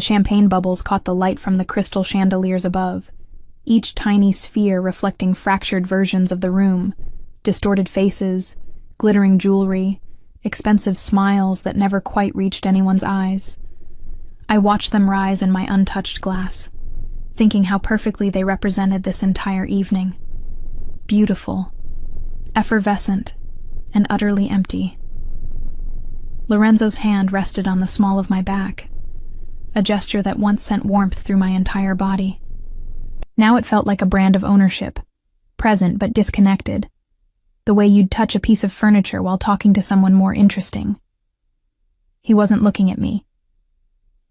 The champagne bubbles caught the light from the crystal chandeliers above, each tiny sphere reflecting fractured versions of the room, distorted faces, glittering jewelry, expensive smiles that never quite reached anyone's eyes. I watched them rise in my untouched glass, thinking how perfectly they represented this entire evening. Beautiful, effervescent, and utterly empty. Lorenzo's hand rested on the small of my back, a gesture that once sent warmth through my entire body. Now it felt like a brand of ownership, present but disconnected, the way you'd touch a piece of furniture while talking to someone more interesting. He wasn't looking at me.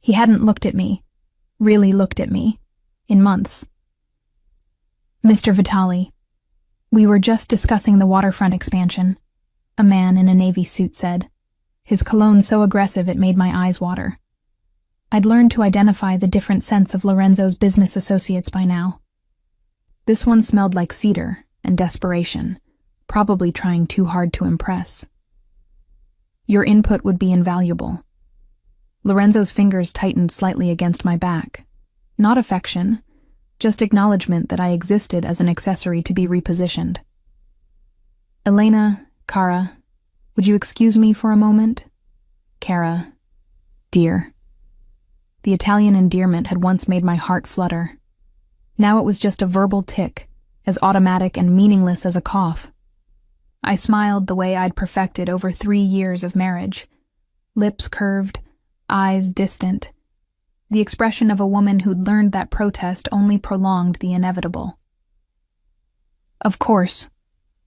He hadn't looked at me, really looked at me, in months. Mr. Vitali, we were just discussing the waterfront expansion, a man in a navy suit said, his cologne so aggressive it made my eyes water. I'd learned to identify the different scents of Lorenzo's business associates by now. This one smelled like cedar and desperation, probably trying too hard to impress. Your input would be invaluable. Lorenzo's fingers tightened slightly against my back. Not affection, just acknowledgement that I existed as an accessory to be repositioned. Elena, Cara, would you excuse me for a moment? Cara, dear. The Italian endearment had once made my heart flutter. Now it was just a verbal tick, as automatic and meaningless as a cough. I smiled the way I'd perfected over 3 years of marriage. Lips curved, eyes distant. The expression of a woman who'd learned that protest only prolonged the inevitable. Of course,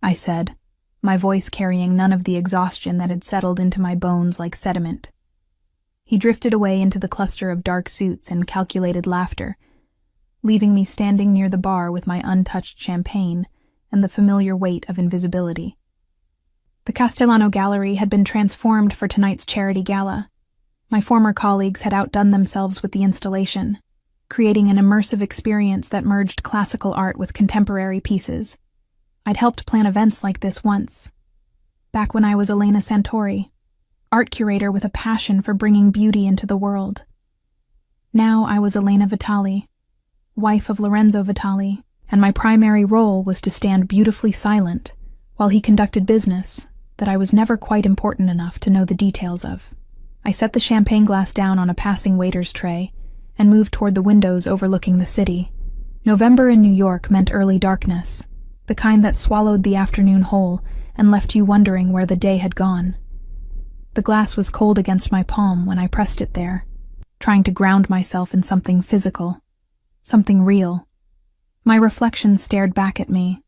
I said, my voice carrying none of the exhaustion that had settled into my bones like sediment. He drifted away into the cluster of dark suits and calculated laughter, leaving me standing near the bar with my untouched champagne and the familiar weight of invisibility. The Castellano Gallery had been transformed for tonight's charity gala. My former colleagues had outdone themselves with the installation, creating an immersive experience that merged classical art with contemporary pieces. I'd helped plan events like this once, back when I was Elena Santori, art curator with a passion for bringing beauty into the world. Now I was Elena Vitali, wife of Lorenzo Vitali, and my primary role was to stand beautifully silent while he conducted business that I was never quite important enough to know the details of. I set the champagne glass down on a passing waiter's tray and moved toward the windows overlooking the city. November in New York meant early darkness, the kind that swallowed the afternoon whole and left you wondering where the day had gone. The glass was cold against my palm when I pressed it there, trying to ground myself in something physical, something real. My reflection stared back at me,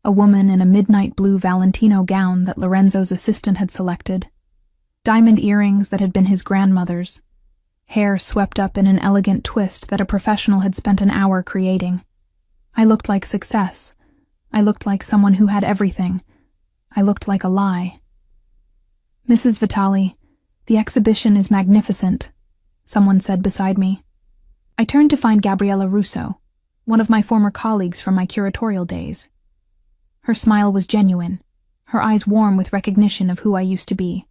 a woman in a midnight blue Valentino gown that Lorenzo's assistant had selected, diamond earrings that had been his grandmother's, hair swept up in an elegant twist that a professional had spent an hour creating. I looked like success. I looked like someone who had everything. I looked like a lie. Mrs. Vitali, the exhibition is magnificent, someone said beside me. I turned to find Gabriella Russo, one of my former colleagues from my curatorial days. Her smile was genuine, her eyes warm with recognition of who I used to be.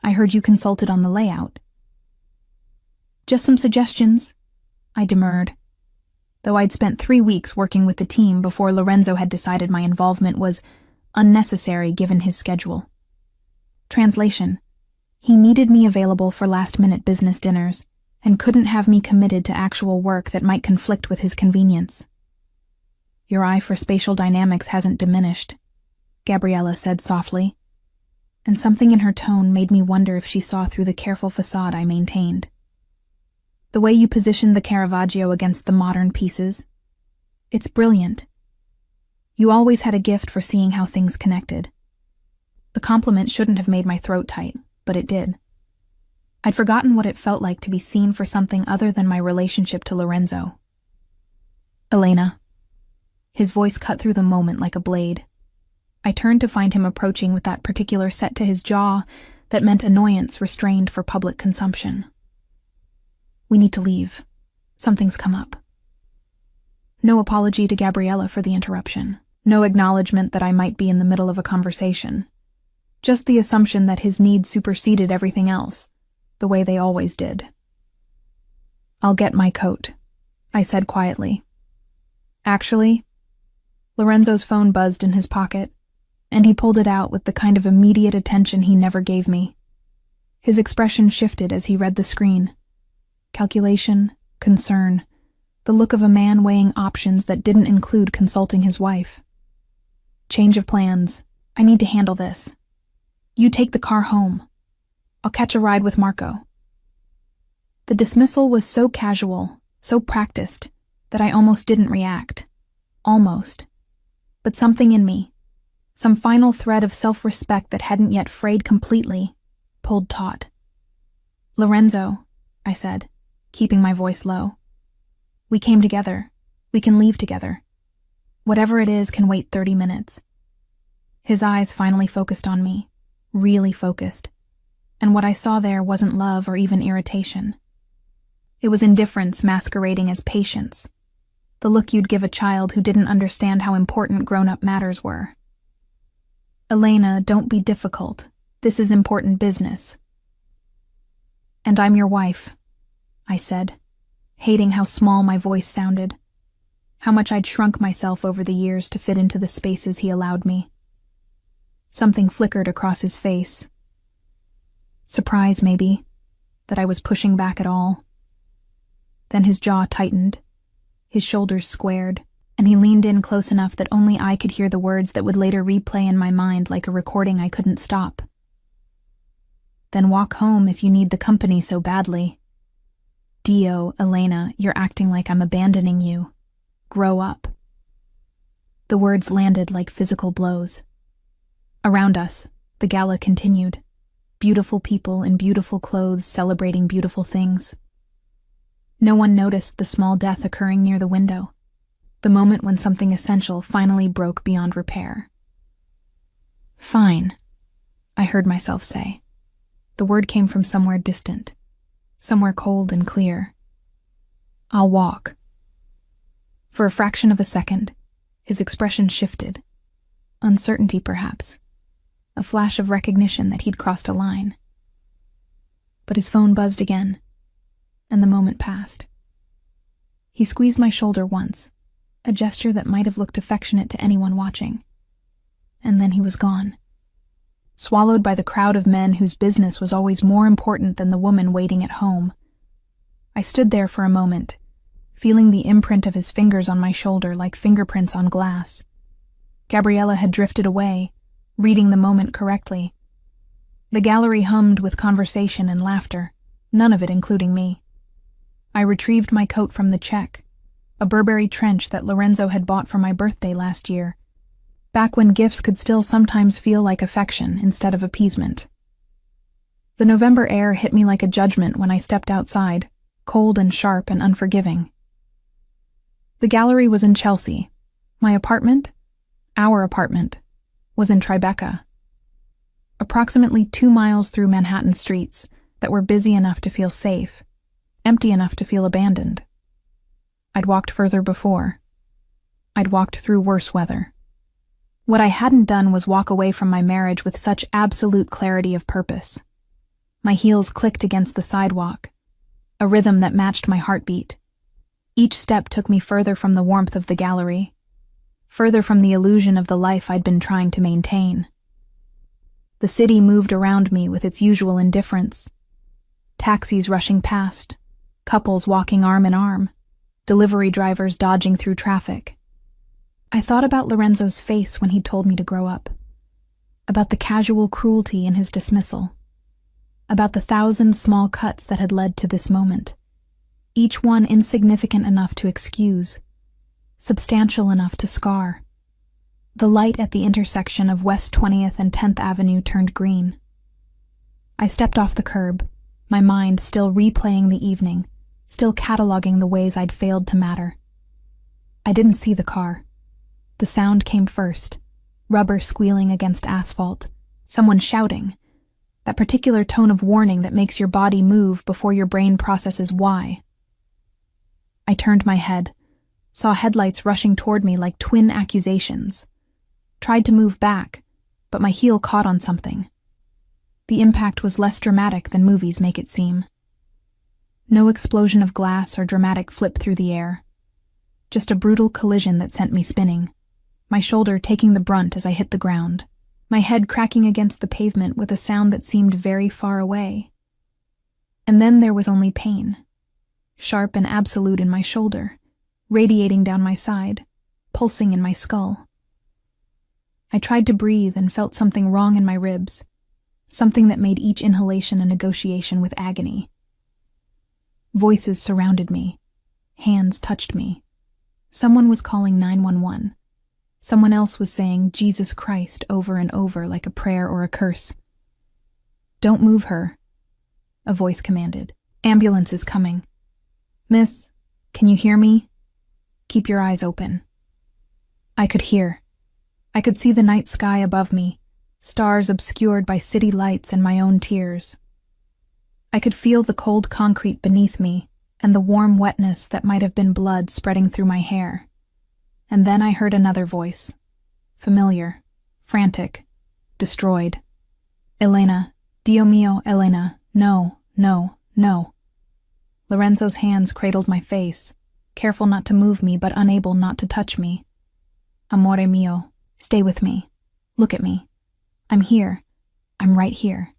I heard you consulted on the layout. Just some suggestions, I demurred, though I'd spent 3 weeks working with the team before Lorenzo had decided my involvement was unnecessary given his schedule. Translation: he needed me available for last-minute business dinners and couldn't have me committed to actual work that might conflict with his convenience. Your eye for spatial dynamics hasn't diminished, Gabriella said softly, and something in her tone made me wonder if she saw through the careful facade I maintained. The way you positioned the Caravaggio against the modern pieces, it's brilliant. You always had a gift for seeing how things connected. The compliment shouldn't have made my throat tight, but it did. I'd forgotten what it felt like to be seen for something other than my relationship to Lorenzo. Elena. His voice cut through the moment like a blade. I turned to find him approaching with that particular set to his jaw that meant annoyance restrained for public consumption. We need to leave. Something's come up. No apology to Gabriella for the interruption. No acknowledgement that I might be in the middle of a conversation. Just the assumption that his needs superseded everything else, the way they always did. I'll get my coat, I said quietly. Actually, Lorenzo's phone buzzed in his pocket, and he pulled it out with the kind of immediate attention he never gave me. His expression shifted as he read the screen. Calculation, concern, the look of a man weighing options that didn't include consulting his wife. Change of plans. I need to handle this. You take the car home. I'll catch a ride with Marco. The dismissal was so casual, so practiced, that I almost didn't react. Almost. But something in me, some final thread of self-respect that hadn't yet frayed completely, pulled taut. Lorenzo, I said, keeping my voice low. We came together. We can leave together. Whatever it is can wait 30 minutes. His eyes finally focused on me, really focused, and what I saw there wasn't love or even irritation. It was indifference masquerading as patience, the look you'd give a child who didn't understand how important grown-up matters were. Elena, don't be difficult. This is important business. And I'm your wife, I said, hating how small my voice sounded, how much I'd shrunk myself over the years to fit into the spaces he allowed me. Something flickered across his face. Surprise, maybe, that I was pushing back at all. Then his jaw tightened, his shoulders squared, and he leaned in close enough that only I could hear the words that would later replay in my mind like a recording I couldn't stop. Then walk home if you need the company so badly. Dio, Elena, you're acting like I'm abandoning you. Grow up. The words landed like physical blows. Around us, the gala continued. Beautiful people in beautiful clothes celebrating beautiful things. No one noticed the small death occurring near the window, the moment when something essential finally broke beyond repair. Fine, I heard myself say. The word came from somewhere distant, somewhere cold and clear. I'll walk. For a fraction of a second, his expression shifted. Uncertainty, perhaps. A flash of recognition that he'd crossed a line. But his phone buzzed again, and the moment passed. He squeezed my shoulder once, a gesture that might have looked affectionate to anyone watching. And then he was gone, swallowed by the crowd of men whose business was always more important than the woman waiting at home. I stood there for a moment, feeling the imprint of his fingers on my shoulder like fingerprints on glass. Gabriella had drifted away, reading the moment correctly. The gallery hummed with conversation and laughter, none of it including me. I retrieved my coat from the check, a Burberry trench that Lorenzo had bought for my birthday last year, back when gifts could still sometimes feel like affection instead of appeasement. The November air hit me like a judgment when I stepped outside, cold and sharp and unforgiving. The gallery was in Chelsea. My apartment, our apartment, was in Tribeca. Approximately 2 miles through Manhattan streets that were busy enough to feel safe, empty enough to feel abandoned. I'd walked further before. I'd walked through worse weather. What I hadn't done was walk away from my marriage with such absolute clarity of purpose. My heels clicked against the sidewalk, a rhythm that matched my heartbeat. Each step took me further from the warmth of the gallery, further from the illusion of the life I'd been trying to maintain. The city moved around me with its usual indifference. Taxis rushing past, couples walking arm in arm, delivery drivers dodging through traffic. I thought about Lorenzo's face when he told me to grow up, about the casual cruelty in his dismissal, about the 1,000 small cuts that had led to this moment, each one insignificant enough to excuse, substantial enough to scar. The light at the intersection of West 20th and 10th Avenue turned green. I stepped off the curb, my mind still replaying the evening, still cataloging the ways I'd failed to matter. I didn't see the car. The sound came first, rubber squealing against asphalt, someone shouting, that particular tone of warning that makes your body move before your brain processes why. I turned my head, saw headlights rushing toward me like twin accusations. Tried to move back, but my heel caught on something. The impact was less dramatic than movies make it seem. No explosion of glass or dramatic flip through the air. Just a brutal collision that sent me spinning, my shoulder taking the brunt as I hit the ground, my head cracking against the pavement with a sound that seemed very far away. And then there was only pain, sharp and absolute in my shoulder, radiating down my side, pulsing in my skull. I tried to breathe and felt something wrong in my ribs, something that made each inhalation a negotiation with agony. Voices surrounded me. Hands touched me. Someone was calling 911. Someone else was saying Jesus Christ over and over like a prayer or a curse. "Don't move her," a voice commanded. "Ambulance is coming." "Miss, can you hear me? Keep your eyes open." I could hear. I could see the night sky above me, stars obscured by city lights and my own tears. I could feel the cold concrete beneath me and the warm wetness that might have been blood spreading through my hair. And then I heard another voice. Familiar, frantic, destroyed. "Elena, Dio mio, Elena, no, no, no." Lorenzo's hands cradled my face, careful not to move me but unable not to touch me. "Amore mio, stay with me. Look at me. I'm here. I'm right here."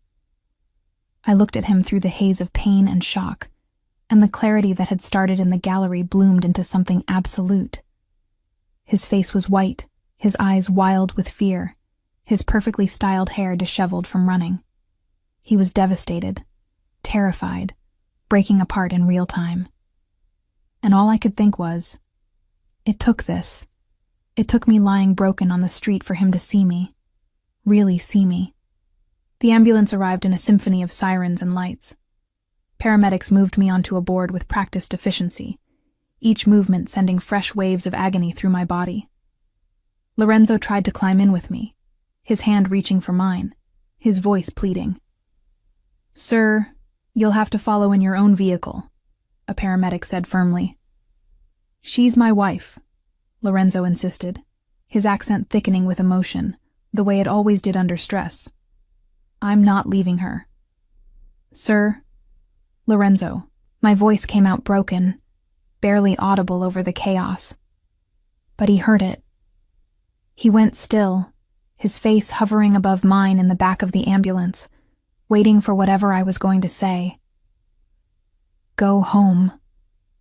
I looked at him through the haze of pain and shock, and the clarity that had started in the gallery bloomed into something absolute. His face was white, his eyes wild with fear, his perfectly styled hair disheveled from running. He was devastated, terrified, breaking apart in real time. And all I could think was, it took this. It took me lying broken on the street for him to see me, really see me. The ambulance arrived in a symphony of sirens and lights. Paramedics moved me onto a board with practiced efficiency, each movement sending fresh waves of agony through my body. Lorenzo tried to climb in with me, his hand reaching for mine, his voice pleading. "Sir, you'll have to follow in your own vehicle," a paramedic said firmly. "She's my wife," Lorenzo insisted, his accent thickening with emotion, the way it always did under stress. "I'm not leaving her." "Sir," Lorenzo, my voice came out broken, barely audible over the chaos. But he heard it. He went still, his face hovering above mine in the back of the ambulance, waiting for whatever I was going to say. "Go home,"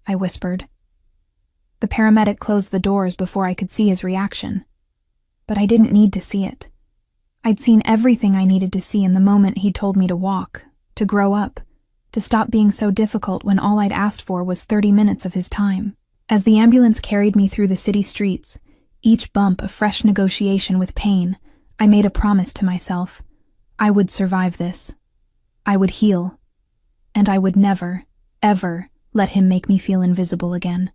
I whispered. The paramedic closed the doors before I could see his reaction. But I didn't need to see it. I'd seen everything I needed to see in the moment he told me to walk, to grow up, to stop being so difficult when all I'd asked for was 30 minutes of his time. As the ambulance carried me through the city streets, each bump a fresh negotiation with pain, I made a promise to myself. I would survive this. I would heal. And I would never, ever let him make me feel invisible again.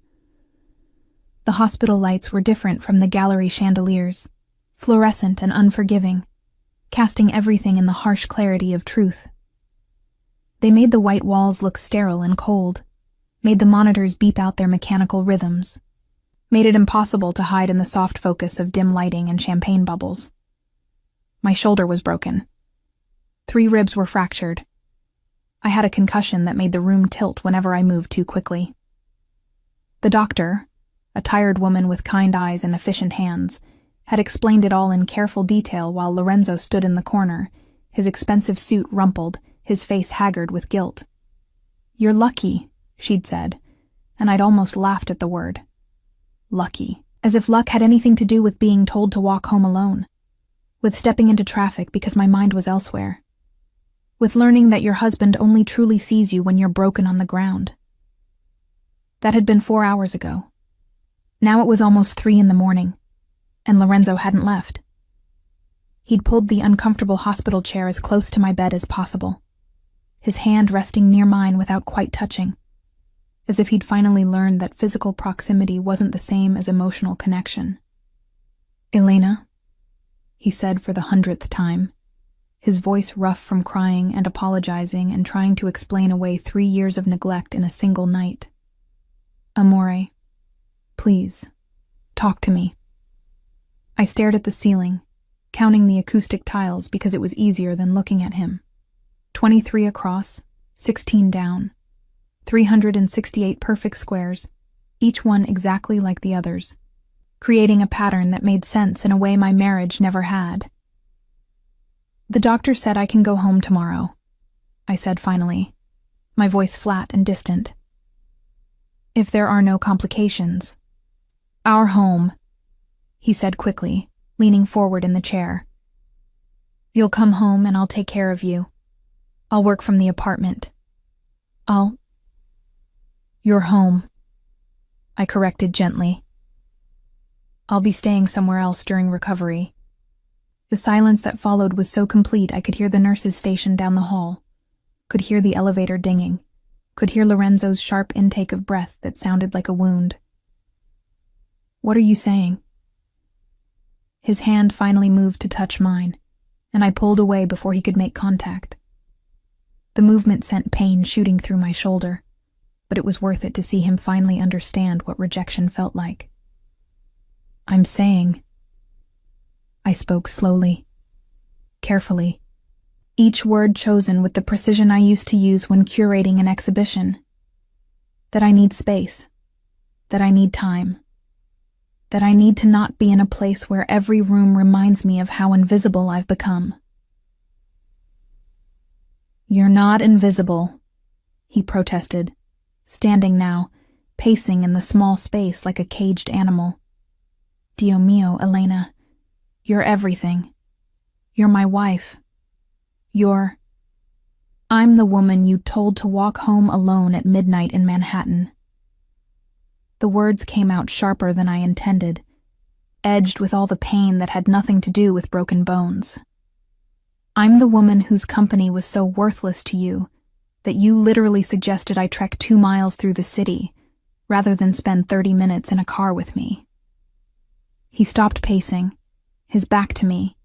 The hospital lights were different from the gallery chandeliers, fluorescent and unforgiving, casting everything in the harsh clarity of truth. They made the white walls look sterile and cold, made the monitors beep out their mechanical rhythms, made it impossible to hide in the soft focus of dim lighting and champagne bubbles. My shoulder was broken. 3 ribs were fractured. I had a concussion that made the room tilt whenever I moved too quickly. The doctor, a tired woman with kind eyes and efficient hands, had explained it all in careful detail while Lorenzo stood in the corner, his expensive suit rumpled, his face haggard with guilt. "You're lucky," she'd said, and I'd almost laughed at the word. Lucky. As if luck had anything to do with being told to walk home alone, with stepping into traffic because my mind was elsewhere, with learning that your husband only truly sees you when you're broken on the ground. That had been 4 hours ago. Now it was almost 3 in the morning, and Lorenzo hadn't left. He'd pulled the uncomfortable hospital chair as close to my bed as possible, his hand resting near mine without quite touching, as if he'd finally learned that physical proximity wasn't the same as emotional connection. "Elena," he said for the 100th time, his voice rough from crying and apologizing and trying to explain away 3 years of neglect in a single night. "Amore, please, talk to me." I stared at the ceiling, counting the acoustic tiles because it was easier than looking at him. 23 across, 16 down. 368 perfect squares, each one exactly like the others, creating a pattern that made sense in a way my marriage never had. "The doctor said I can go home tomorrow," I said finally, my voice flat and distant. "If there are no complications." "Our home," he said quickly, leaning forward in the chair. "You'll come home and I'll take care of you. I'll work from the apartment. You're home," I corrected gently. "I'll be staying somewhere else during recovery." The silence that followed was so complete I could hear the nurses stationed down the hall, could hear the elevator dinging, could hear Lorenzo's sharp intake of breath that sounded like a wound. "What are you saying?" His hand finally moved to touch mine, and I pulled away before he could make contact. The movement sent pain shooting through my shoulder, but it was worth it to see him finally understand what rejection felt like. "I'm saying," I spoke slowly, carefully, each word chosen with the precision I used to use when curating an exhibition, "that I need space, that I need time, that I need to not be in a place where every room reminds me of how invisible I've become." "You're not invisible," he protested, standing now, pacing in the small space like a caged animal. "Dio mio, Elena, you're everything. You're my wife. I'm the woman you told to walk home alone at midnight in Manhattan." The words came out sharper than I intended, edged with all the pain that had nothing to do with broken bones. "I'm the woman whose company was so worthless to you that you literally suggested I trek 2 miles through the city rather than spend 30 minutes in a car with me." He stopped pacing, his back to me,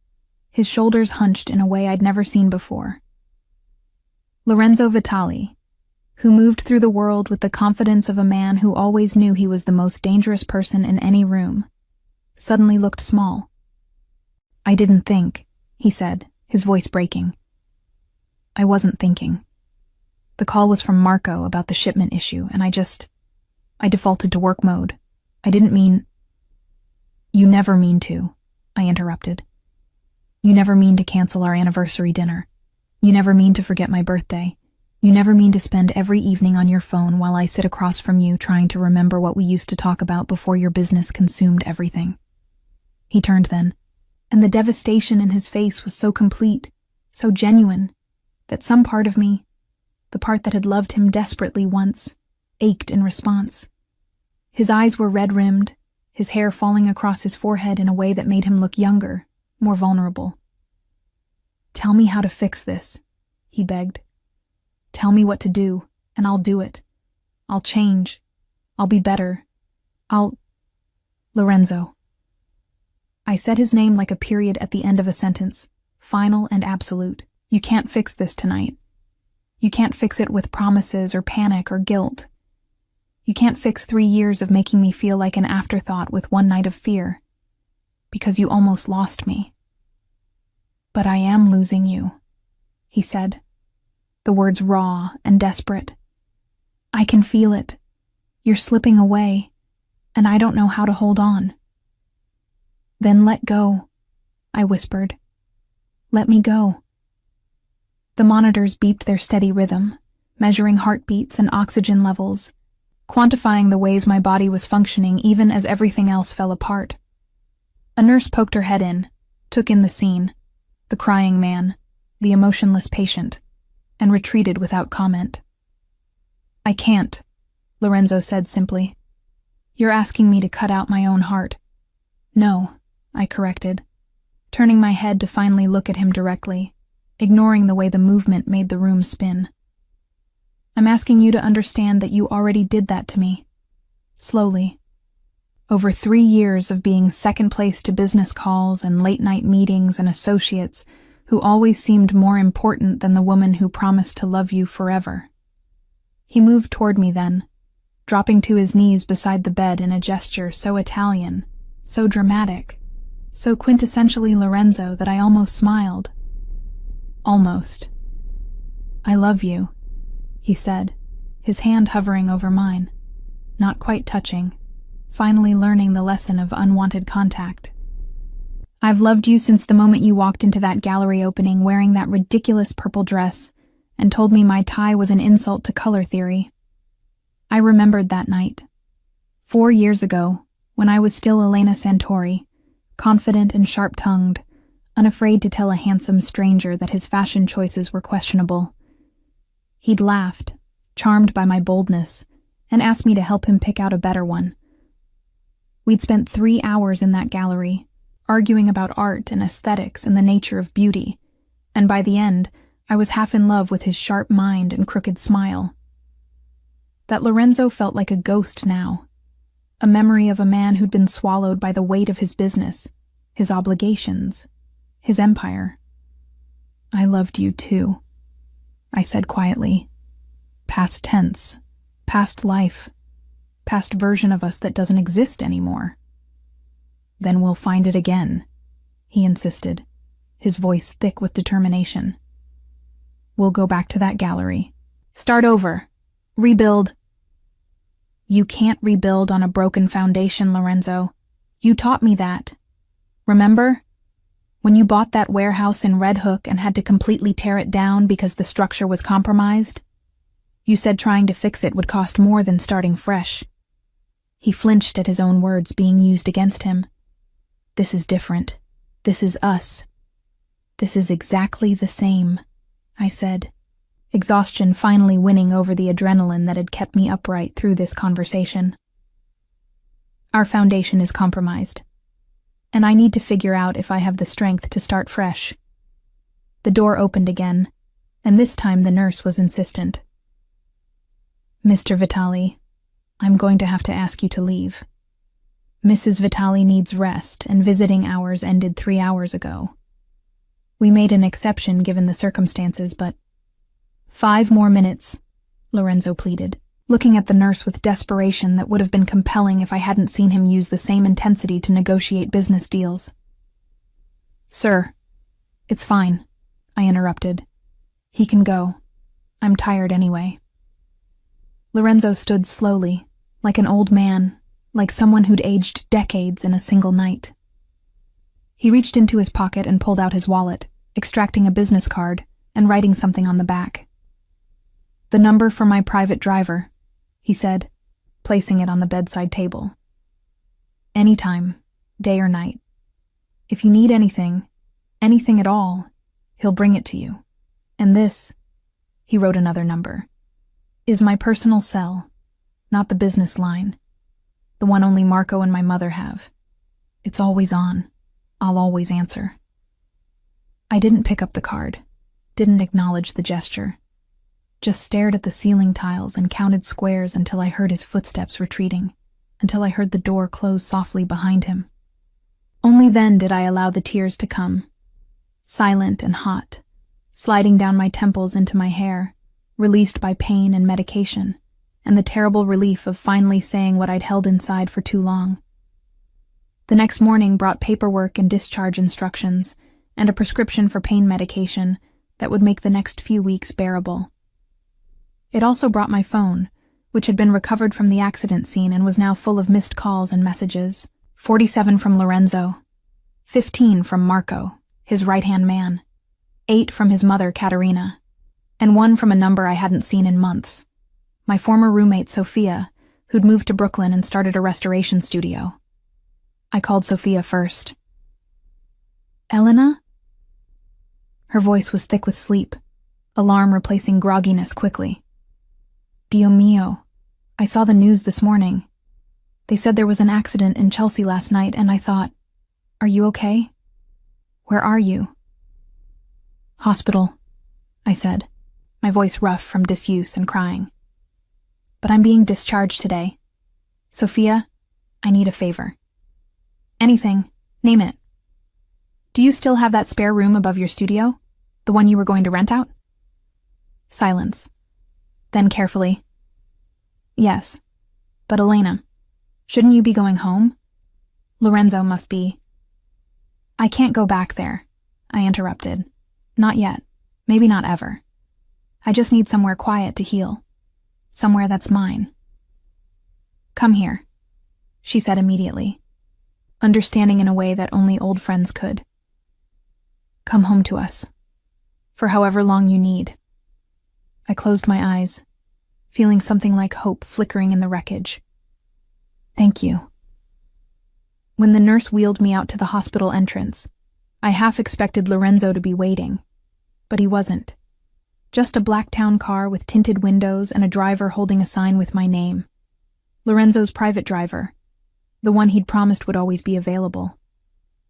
his shoulders hunched in a way I'd never seen before. Lorenzo Vitali, who moved through the world with the confidence of a man who always knew he was the most dangerous person in any room, suddenly looked small. "I didn't think," he said, his voice breaking. "I wasn't thinking. The call was from Marco about the shipment issue, and I defaulted to work mode. I didn't mean—" "You never mean to," I interrupted. "You never mean to cancel our anniversary dinner. You never mean to forget my birthday. You never mean to spend every evening on your phone while I sit across from you trying to remember what we used to talk about before your business consumed everything." He turned then, and the devastation in his face was so complete, so genuine, that some part of me, the part that had loved him desperately once, ached in response. His eyes were red-rimmed, his hair falling across his forehead in a way that made him look younger, more vulnerable. "Tell me how to fix this," he begged. "Tell me what to do, and I'll do it. I'll change. I'll be better. Lorenzo." I said his name like a period at the end of a sentence, final and absolute. "You can't fix this tonight. You can't fix it with promises or panic or guilt. You can't fix 3 years of making me feel like an afterthought with 1 night of fear, because you almost lost me." "But I am losing you," he said, the words raw and desperate. "I can feel it. You're slipping away, and I don't know how to hold on." "Then let go," I whispered. "Let me go." The monitors beeped their steady rhythm, measuring heartbeats and oxygen levels, quantifying the ways my body was functioning even as everything else fell apart. A nurse poked her head in, took in the scene, the crying man, the emotionless patient, and retreated without comment. "I can't," Lorenzo said simply. "You're asking me to cut out my own heart." "No," I corrected, turning my head to finally look at him directly, ignoring the way the movement made the room spin. "I'm asking you to understand that you already did that to me. Slowly. Over 3 years of being second place to business calls and late-night meetings and associates who always seemed more important than the woman who promised to love you forever." He moved toward me then, dropping to his knees beside the bed in a gesture so Italian, so dramatic, so quintessentially Lorenzo that I almost smiled. "Almost. I love you," he said, his hand hovering over mine, not quite touching, finally learning the lesson of unwanted contact. I've loved you since the moment you walked into that gallery opening wearing that ridiculous purple dress and told me my tie was an insult to color theory. I remembered that night. 4 years ago, when I was still Elena Santori, confident and sharp-tongued, unafraid to tell a handsome stranger that his fashion choices were questionable. He'd laughed, charmed by my boldness, and asked me to help him pick out a better one. We'd spent 3 hours in that gallery, arguing about art and aesthetics and the nature of beauty, and by the end, I was half in love with his sharp mind and crooked smile. That Lorenzo felt like a ghost now, a memory of a man who'd been swallowed by the weight of his business, his obligations, his empire. I loved you too, I said quietly. Past tense, past life, past version of us that doesn't exist anymore. Then we'll find it again, he insisted, his voice thick with determination. We'll go back to that gallery. Start over. Rebuild. You can't rebuild on a broken foundation, Lorenzo. You taught me that. Remember? When you bought that warehouse in Red Hook and had to completely tear it down because the structure was compromised? You said trying to fix it would cost more than starting fresh. He flinched at his own words being used against him. This is different. This is us. This is exactly the same, I said, exhaustion finally winning over the adrenaline that had kept me upright through this conversation. Our foundation is compromised, and I need to figure out if I have the strength to start fresh. The door opened again, and this time the nurse was insistent. Mr. Vitali, I'm going to have to ask you to leave. Mrs. Vitali needs rest, and visiting hours ended 3 hours ago. We made an exception given the circumstances, but 5 more minutes, Lorenzo pleaded, looking at the nurse with desperation that would have been compelling if I hadn't seen him use the same intensity to negotiate business deals. Sir, it's fine, I interrupted. He can go. I'm tired anyway. Lorenzo stood slowly, like an old man, like someone who'd aged decades in a single night. He reached into his pocket and pulled out his wallet, extracting a business card and writing something on the back. The number for my private driver, he said, placing it on the bedside table. Anytime, day or night. If you need anything at all, he'll bring it to you. And this, he wrote another number, is my personal cell, not the business line. The one only Marco and my mother have. It's always on. I'll always answer. I didn't pick up the card, didn't acknowledge the gesture, just stared at the ceiling tiles and counted squares until I heard his footsteps retreating, until I heard the door close softly behind him. Only then did I allow the tears to come, silent and hot, sliding down my temples into my hair, released by pain and medication, and the terrible relief of finally saying what I'd held inside for too long. The next morning brought paperwork and discharge instructions, and a prescription for pain medication that would make the next few weeks bearable. It also brought my phone, which had been recovered from the accident scene and was now full of missed calls and messages. 47 from Lorenzo, 15 from Marco, his right-hand man, 8 from his mother, Katerina, and 1 from a number I hadn't seen in months. My former roommate, Sophia, who'd moved to Brooklyn and started a restoration studio. I called Sophia first. Elena? Her voice was thick with sleep, alarm replacing grogginess quickly. Dio mio, I saw the news this morning. They said there was an accident in Chelsea last night, and I thought, are you okay? Where are you? Hospital, I said, my voice rough from disuse and crying. But I'm being discharged today. Sophia, I need a favor. Anything, name it. Do you still have that spare room above your studio? The one you were going to rent out? Silence. Then carefully. Yes. But Elena, shouldn't you be going home? Lorenzo must be. I can't go back there, I interrupted. Not yet. Maybe not ever. I just need somewhere quiet to heal. somewhere that's mine. Come here, she said immediately, understanding in a way that only old friends could. Come home to us, for however long you need. I closed my eyes, feeling something like hope flickering in the wreckage. Thank you. When the nurse wheeled me out to the hospital entrance, I half expected Lorenzo to be waiting, but he wasn't. Just a black town car with tinted windows and a driver holding a sign with my name. Lorenzo's private driver, the one he'd promised would always be available.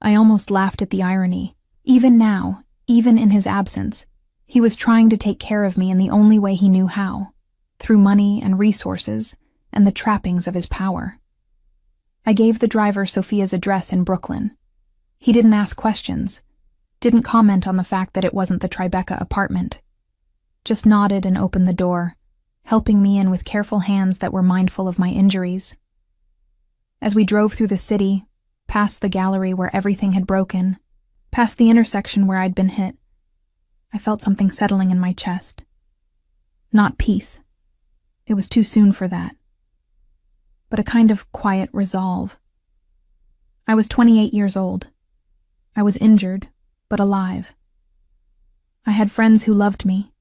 I almost laughed at the irony. Even now, even in his absence, he was trying to take care of me in the only way he knew how, through money and resources and the trappings of his power. I gave the driver Sophia's address in Brooklyn. He didn't ask questions, didn't comment on the fact that it wasn't the Tribeca apartment, just nodded and opened the door, helping me in with careful hands that were mindful of my injuries. As we drove through the city, past the gallery where everything had broken, past the intersection where I'd been hit, I felt something settling in my chest. Not peace. It was too soon for that. But a kind of quiet resolve. I was 28 years old. I was injured, but alive. I had friends who loved me,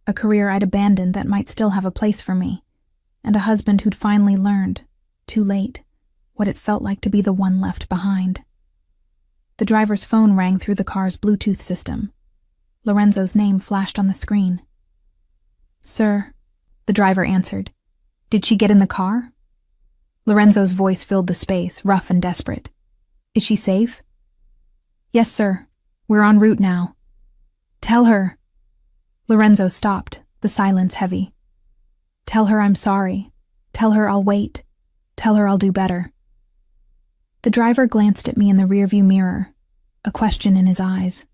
a career I'd abandoned that might still have a place for me, and a husband who'd finally learned, too late, what it felt like to be the one left behind. The driver's phone rang through the car's Bluetooth system. Lorenzo's name flashed on the screen. Sir, the driver answered. Did she get in the car? Lorenzo's voice filled the space, rough and desperate. Is she safe? Yes, sir. We're en route now. Tell her. Lorenzo stopped, the silence heavy. Tell her I'm sorry. Tell her I'll wait. Tell her I'll do better. The driver glanced at me in the rearview mirror, a question in his eyes.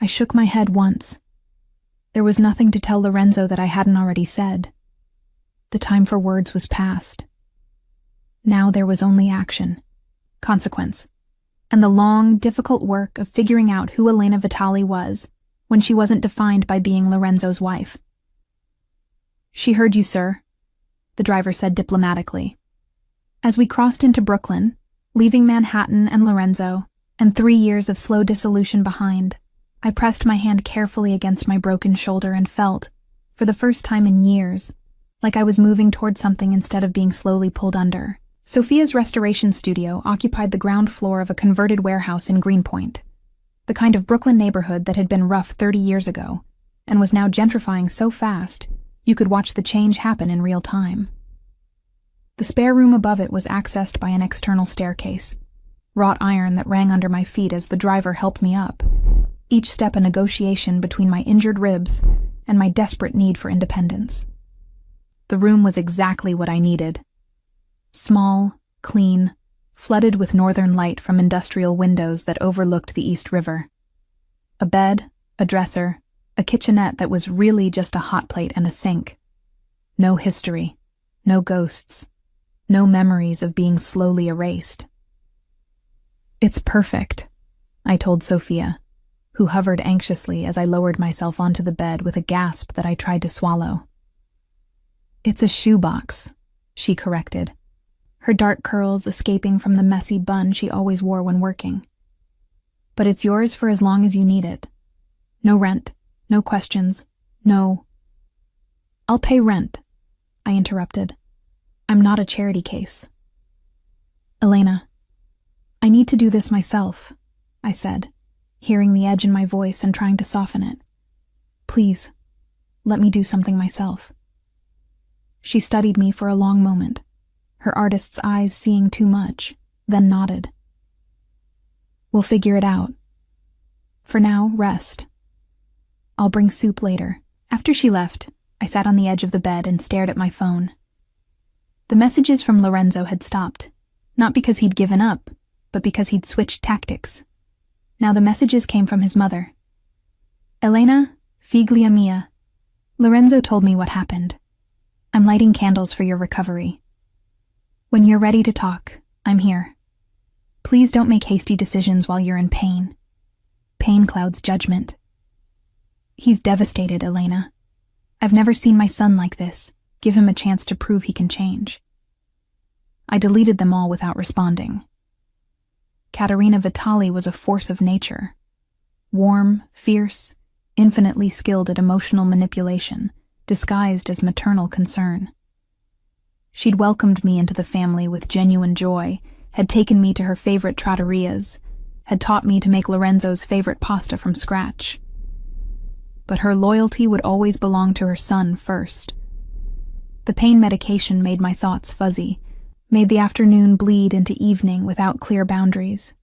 I shook my head once. There was nothing to tell Lorenzo that I hadn't already said. The time for words was past. Now there was only action, consequence, and the long, difficult work of figuring out who Elena Vitali was when she wasn't defined by being Lorenzo's wife. She heard you, sir, the driver said diplomatically. As we crossed into Brooklyn, leaving Manhattan and Lorenzo, and 3 years of slow dissolution behind, I pressed my hand carefully against my broken shoulder and felt, for the first time in years, like I was moving toward something instead of being slowly pulled under. Sophia's restoration studio occupied the ground floor of a converted warehouse in Greenpoint, the kind of Brooklyn neighborhood that had been rough 30 years ago, and was now gentrifying so fast you could watch the change happen in real time. The spare room above it was accessed by an external staircase, wrought iron that rang under my feet as the driver helped me up, each step a negotiation between my injured ribs and my desperate need for independence. The room was exactly what I needed. Small, clean, flooded with northern light from industrial windows that overlooked the East River. A bed, a dresser, a kitchenette that was really just a hot plate and a sink. No history, no ghosts, no memories of being slowly erased. It's perfect, I told Sophia, who hovered anxiously as I lowered myself onto the bed with a gasp that I tried to swallow. It's a shoebox, she corrected, her dark curls escaping from the messy bun she always wore when working. But it's yours for as long as you need it. No rent, no questions, no... I'll pay rent, I interrupted. I'm not a charity case. Elena, I need to do this myself, I said, hearing the edge in my voice and trying to soften it. Please, let me do something myself. She studied me for a long moment, her artist's eyes seeing too much, then nodded. We'll figure it out. For now, rest. I'll bring soup later. After she left, I sat on the edge of the bed and stared at my phone. The messages from Lorenzo had stopped, not because he'd given up, but because he'd switched tactics. Now the messages came from his mother. Elena, figlia mia. Lorenzo told me what happened. I'm lighting candles for your recovery. When you're ready to talk, I'm here. Please don't make hasty decisions while you're in pain. Pain clouds judgment. He's devastated, Elena. I've never seen my son like this. give him a chance to prove he can change. I deleted them all without responding. Katerina Vitali was a force of nature. Warm, fierce, infinitely skilled at emotional manipulation, disguised as maternal concern. She'd welcomed me into the family with genuine joy, had taken me to her favorite trattorias, had taught me to make Lorenzo's favorite pasta from scratch. But her loyalty would always belong to her son first. The pain medication made my thoughts fuzzy, made the afternoon bleed into evening without clear boundaries.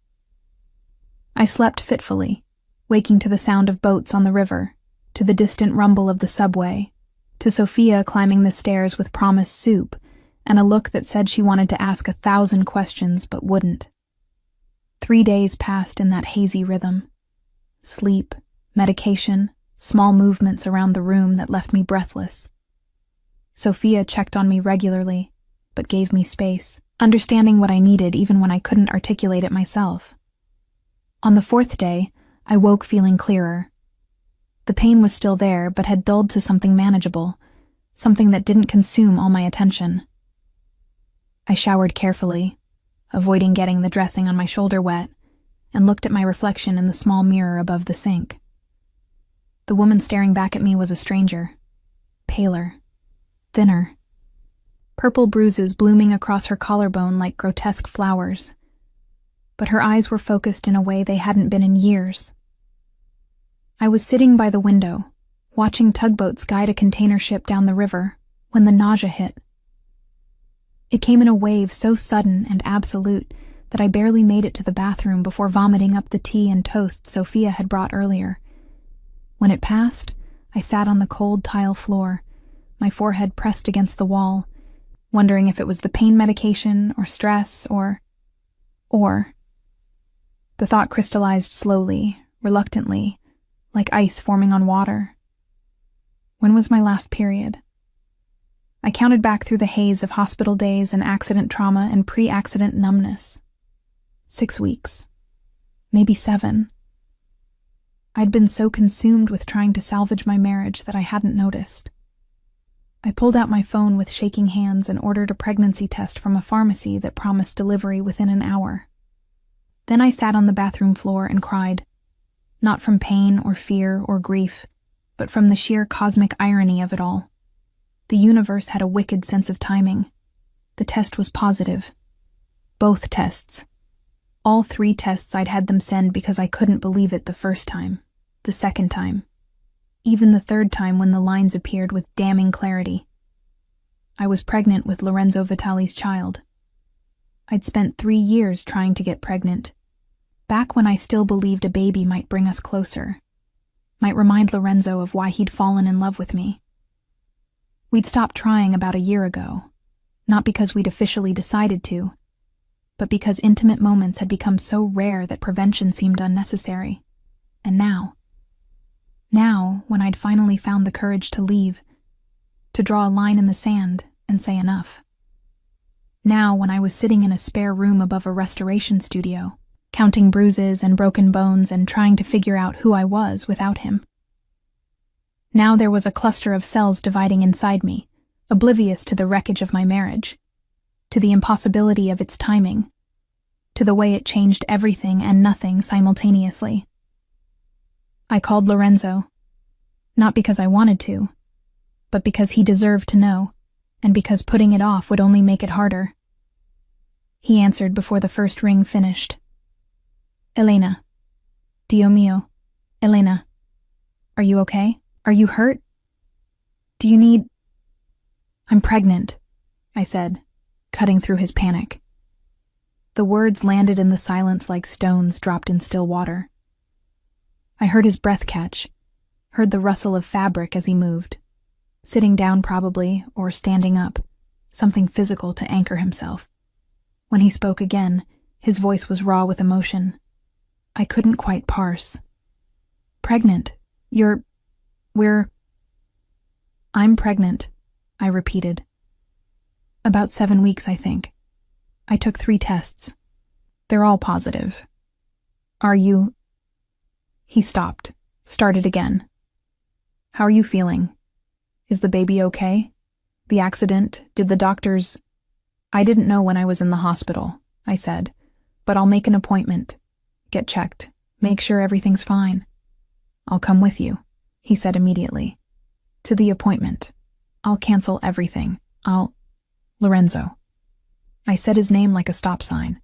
I slept fitfully, waking to the sound of boats on the river, to the distant rumble of the subway, to Sophia climbing the stairs with promised soup, and a look that said she wanted to ask 1,000 questions but wouldn't. 3 days passed in that hazy rhythm. Sleep, medication, small movements around the room that left me breathless. Sophia checked on me regularly, but gave me space, understanding what I needed even when I couldn't articulate it myself. On the 4th day, I woke feeling clearer. The pain was still there, but had dulled to something manageable, something that didn't consume all my attention. I showered carefully, avoiding getting the dressing on my shoulder wet, and looked at my reflection in the small mirror above the sink. The woman staring back at me was a stranger, paler, thinner. Purple bruises blooming across her collarbone like grotesque flowers. But her eyes were focused in a way they hadn't been in years. I was sitting by the window, watching tugboats guide a container ship down the river, when the nausea hit. It came in a wave so sudden and absolute that I barely made it to the bathroom before vomiting up the tea and toast Sophia had brought earlier. When it passed, I sat on the cold tile floor, my forehead pressed against the wall, wondering if it was the pain medication or stress or... The thought crystallized slowly, reluctantly, like ice forming on water. When was my last period? I counted back through the haze of hospital days and accident trauma and pre-accident numbness. 6 weeks. Maybe 7. I'd been so consumed with trying to salvage my marriage that I hadn't noticed. I pulled out my phone with shaking hands and ordered a pregnancy test from a pharmacy that promised delivery within an hour. Then I sat on the bathroom floor and cried, not from pain or fear or grief, but from the sheer cosmic irony of it all. The universe had a wicked sense of timing. The test was positive. Both tests. All 3 tests I'd had them send because I couldn't believe it the first time, the second time, even the 3rd time when the lines appeared with damning clarity. I was pregnant with Lorenzo Vitali's child. I'd spent 3 years trying to get pregnant, back when I still believed a baby might bring us closer, might remind Lorenzo of why he'd fallen in love with me. We'd stopped trying about a year ago, not because we'd officially decided to, but because intimate moments had become so rare that prevention seemed unnecessary. And now, when I'd finally found the courage to leave, to draw a line in the sand and say enough. Now, when I was sitting in a spare room above a restoration studio, counting bruises and broken bones and trying to figure out who I was without him. Now there was a cluster of cells dividing inside me, oblivious to the wreckage of my marriage, to the impossibility of its timing, to the way it changed everything and nothing simultaneously. I called Lorenzo, not because I wanted to, but because he deserved to know, and because putting it off would only make it harder. He answered before the first ring finished. Elena. Dio mio. Elena. Are you okay? Are you hurt? Do you need... I'm pregnant, I said, cutting through his panic. The words landed in the silence like stones dropped in still water. I heard his breath catch, heard the rustle of fabric as he moved, sitting down probably, or standing up, something physical to anchor himself. When he spoke again, his voice was raw with emotion. I couldn't quite parse. Pregnant? I'm pregnant, I repeated. About 7 weeks, I think. I took 3 tests. They're all positive. Are you... He stopped, started again. How are you feeling? Is the baby okay? The accident, did the doctors— I didn't know when I was in the hospital, I said, but I'll make an appointment. Get checked. Make sure everything's fine. I'll come with you, he said immediately. To the appointment. I'll cancel everything. Lorenzo. I said his name like a stop sign.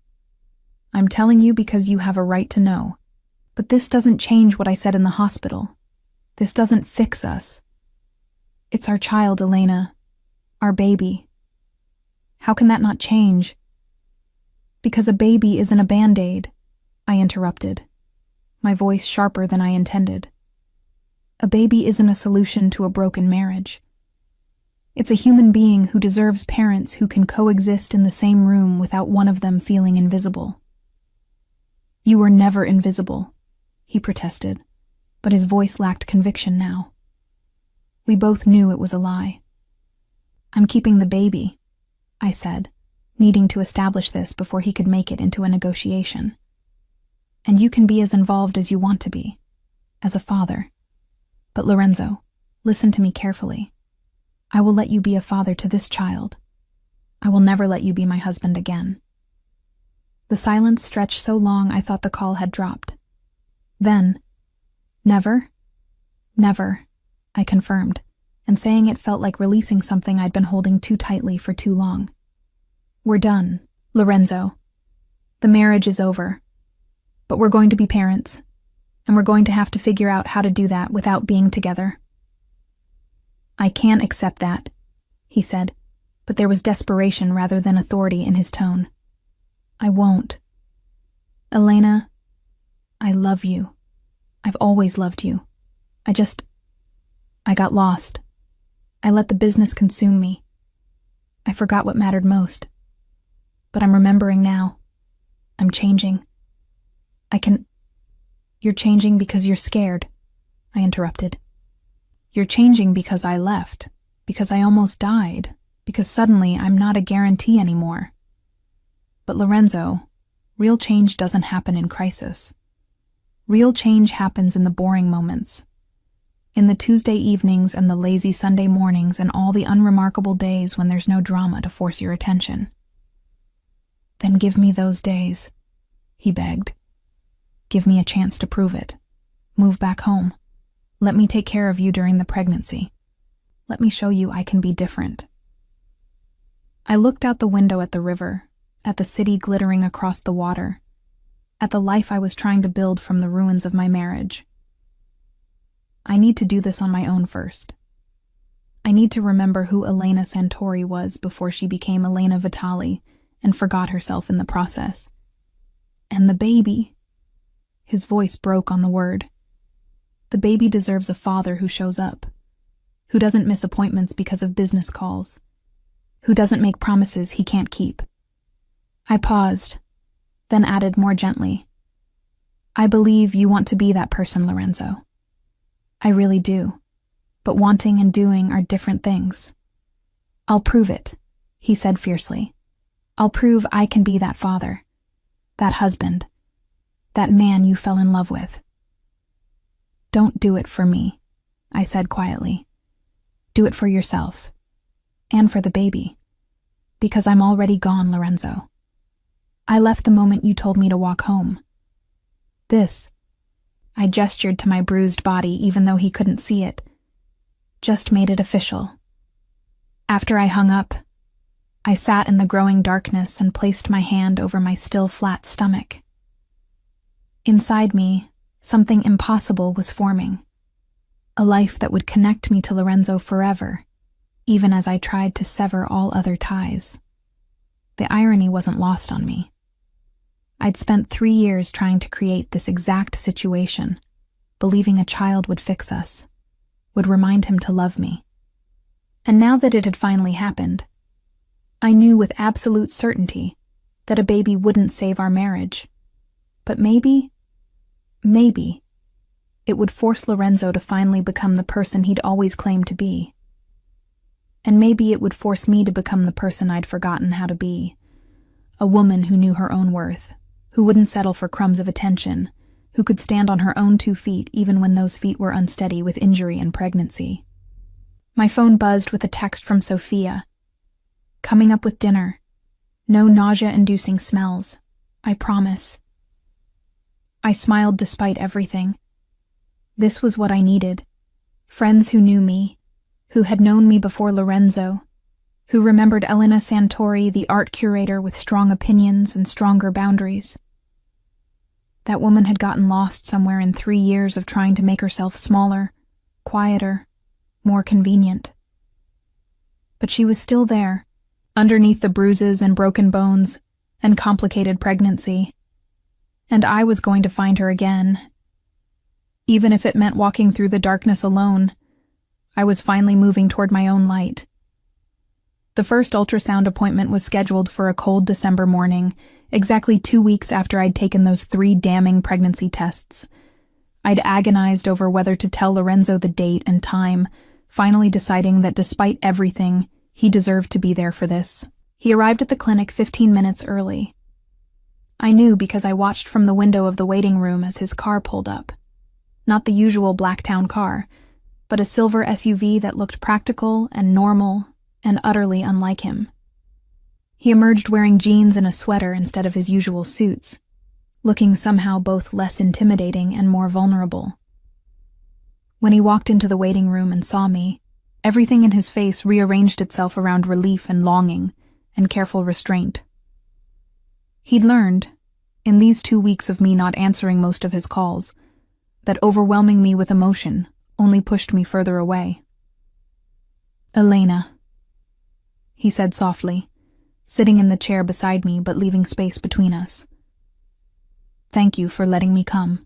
I'm telling you because you have a right to know. But this doesn't change what I said in the hospital. This doesn't fix us. It's our child, Elena. Our baby. How can that not change? Because a baby isn't a Band-Aid, I interrupted, my voice sharper than I intended. A baby isn't a solution to a broken marriage. It's a human being who deserves parents who can coexist in the same room without one of them feeling invisible. You were never invisible, he protested, but his voice lacked conviction now. We both knew it was a lie. I'm keeping the baby, I said, needing to establish this before he could make it into a negotiation. And you can be as involved as you want to be, as a father. But Lorenzo, listen to me carefully. I will let you be a father to this child. I will never let you be my husband again. The silence stretched so long I thought the call had dropped. Then, never? Never, I confirmed, and saying it felt like releasing something I'd been holding too tightly for too long. We're done, Lorenzo. The marriage is over. But we're going to be parents, and we're going to have to figure out how to do that without being together. I can't accept that, he said, but there was desperation rather than authority in his tone. I won't. Elena, I love you. I've always loved you. I got lost. I let the business consume me. I forgot what mattered most. But I'm remembering now. I'm changing. You're changing because you're scared, I interrupted. You're changing because I left, because I almost died, because suddenly I'm not a guarantee anymore. But Lorenzo, real change doesn't happen in crisis. Real change happens in the boring moments. In the Tuesday evenings and the lazy Sunday mornings and all the unremarkable days when there's no drama to force your attention. Then give me those days, he begged. Give me a chance to prove it. Move back home. Let me take care of you during the pregnancy. Let me show you I can be different. I looked out the window at the river, at the city glittering across the water, at the life I was trying to build from the ruins of my marriage. I need to do this on my own first. I need to remember who Elena Santori was before she became Elena Vitali and forgot herself in the process. And the baby. His voice broke on the word. The baby deserves a father who shows up, who doesn't miss appointments because of business calls, who doesn't make promises he can't keep. I paused, then added more gently, I believe you want to be that person, Lorenzo. I really do, but wanting and doing are different things. I'll prove it, he said fiercely. I'll prove I can be that father, that husband, that man you fell in love with. Don't do it for me, I said quietly. Do it for yourself, and for the baby, because I'm already gone, Lorenzo. I left the moment you told me to walk home. I gestured to my bruised body even though he couldn't see it, just made it official. After I hung up, I sat in the growing darkness and placed my hand over my still flat stomach. Inside me, something impossible was forming. A life that would connect me to Lorenzo forever, even as I tried to sever all other ties. The irony wasn't lost on me. I'd spent 3 years trying to create this exact situation, believing a child would fix us, would remind him to love me. And now that it had finally happened, I knew with absolute certainty that a baby wouldn't save our marriage. But maybe, it would force Lorenzo to finally become the person he'd always claimed to be. And maybe it would force me to become the person I'd forgotten how to be. A woman who knew her own worth, who wouldn't settle for crumbs of attention, who could stand on her own 2 feet even when those feet were unsteady with injury and pregnancy. My phone buzzed with a text from Sophia. Coming up with dinner. No nausea-inducing smells. I promise. I smiled despite everything. This was what I needed. Friends who knew me, who had known me before Lorenzo, who remembered Elena Santori, the art curator with strong opinions and stronger boundaries. That woman had gotten lost somewhere in 3 years of trying to make herself smaller, quieter, more convenient. But she was still there, underneath the bruises and broken bones and complicated pregnancy. And I was going to find her again. Even if it meant walking through the darkness alone, I was finally moving toward my own light. The first ultrasound appointment was scheduled for a cold December morning, exactly 2 weeks after I'd taken those 3 damning pregnancy tests. I'd agonized over whether to tell Lorenzo the date and time, finally deciding that despite everything, he deserved to be there for this. He arrived at the clinic 15 minutes early. I knew because I watched from the window of the waiting room as his car pulled up. Not the usual Blacktown car, but a silver SUV that looked practical and normal and utterly unlike him. He emerged wearing jeans and a sweater instead of his usual suits, looking somehow both less intimidating and more vulnerable. When he walked into the waiting room and saw me, everything in his face rearranged itself around relief and longing and careful restraint. He'd learned, in these 2 weeks of me not answering most of his calls, that overwhelming me with emotion only pushed me further away. "Elena," he said softly, sitting in the chair beside me but leaving space between us. "Thank you for letting me come."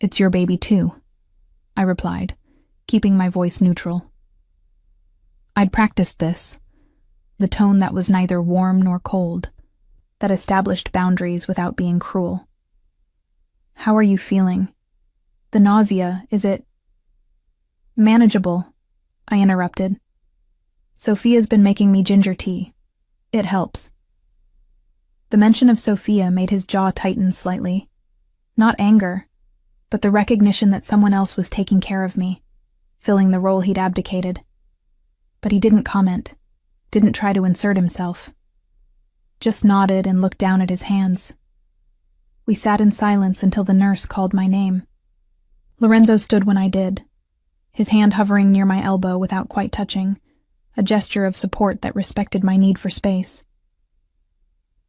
"It's your baby too," I replied, keeping my voice neutral. I'd practiced this, the tone that was neither warm nor cold, that established boundaries without being cruel. "How are you feeling? The nausea, is it—" "Manageable," I interrupted. "Sophia's been making me ginger tea. It helps." The mention of Sophia made his jaw tighten slightly. Not anger, but the recognition that someone else was taking care of me, filling the role he'd abdicated. But he didn't comment, didn't try to insert himself. Just nodded and looked down at his hands. We sat in silence until the nurse called my name. Lorenzo stood when I did, his hand hovering near my elbow without quite touching, a gesture of support that respected my need for space.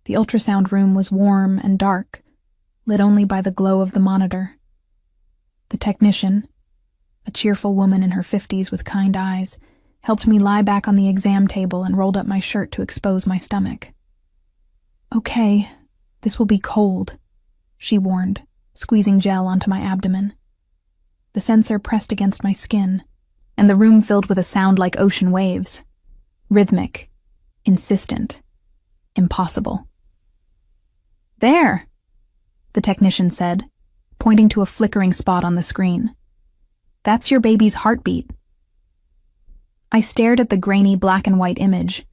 The ultrasound room was warm and dark, lit only by the glow of the monitor. The technician, a cheerful woman in her 50s with kind eyes, helped me lie back on the exam table and rolled up my shirt to expose my stomach. "Okay, this will be cold," she warned, squeezing gel onto my abdomen. The sensor pressed against my skin, and the room filled with a sound like ocean waves. Rhythmic, insistent, impossible. "There," the technician said, pointing to a flickering spot on the screen. "That's your baby's heartbeat." I stared at the grainy black and white image,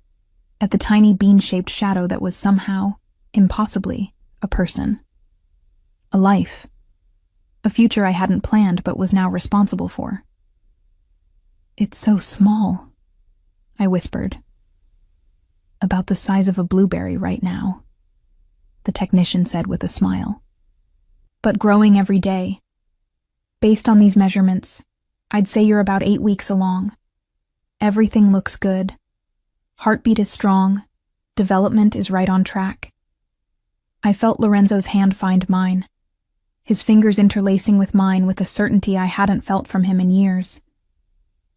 at the tiny bean-shaped shadow that was somehow, impossibly, a person. A life. A future I hadn't planned but was now responsible for. "It's so small," I whispered. "About the size of a blueberry right now," the technician said with a smile. "But growing every day. Based on these measurements, I'd say you're about 8 weeks along. Everything looks good. Heartbeat is strong. Development is right on track." I felt Lorenzo's hand find mine, his fingers interlacing with mine with a certainty I hadn't felt from him in years.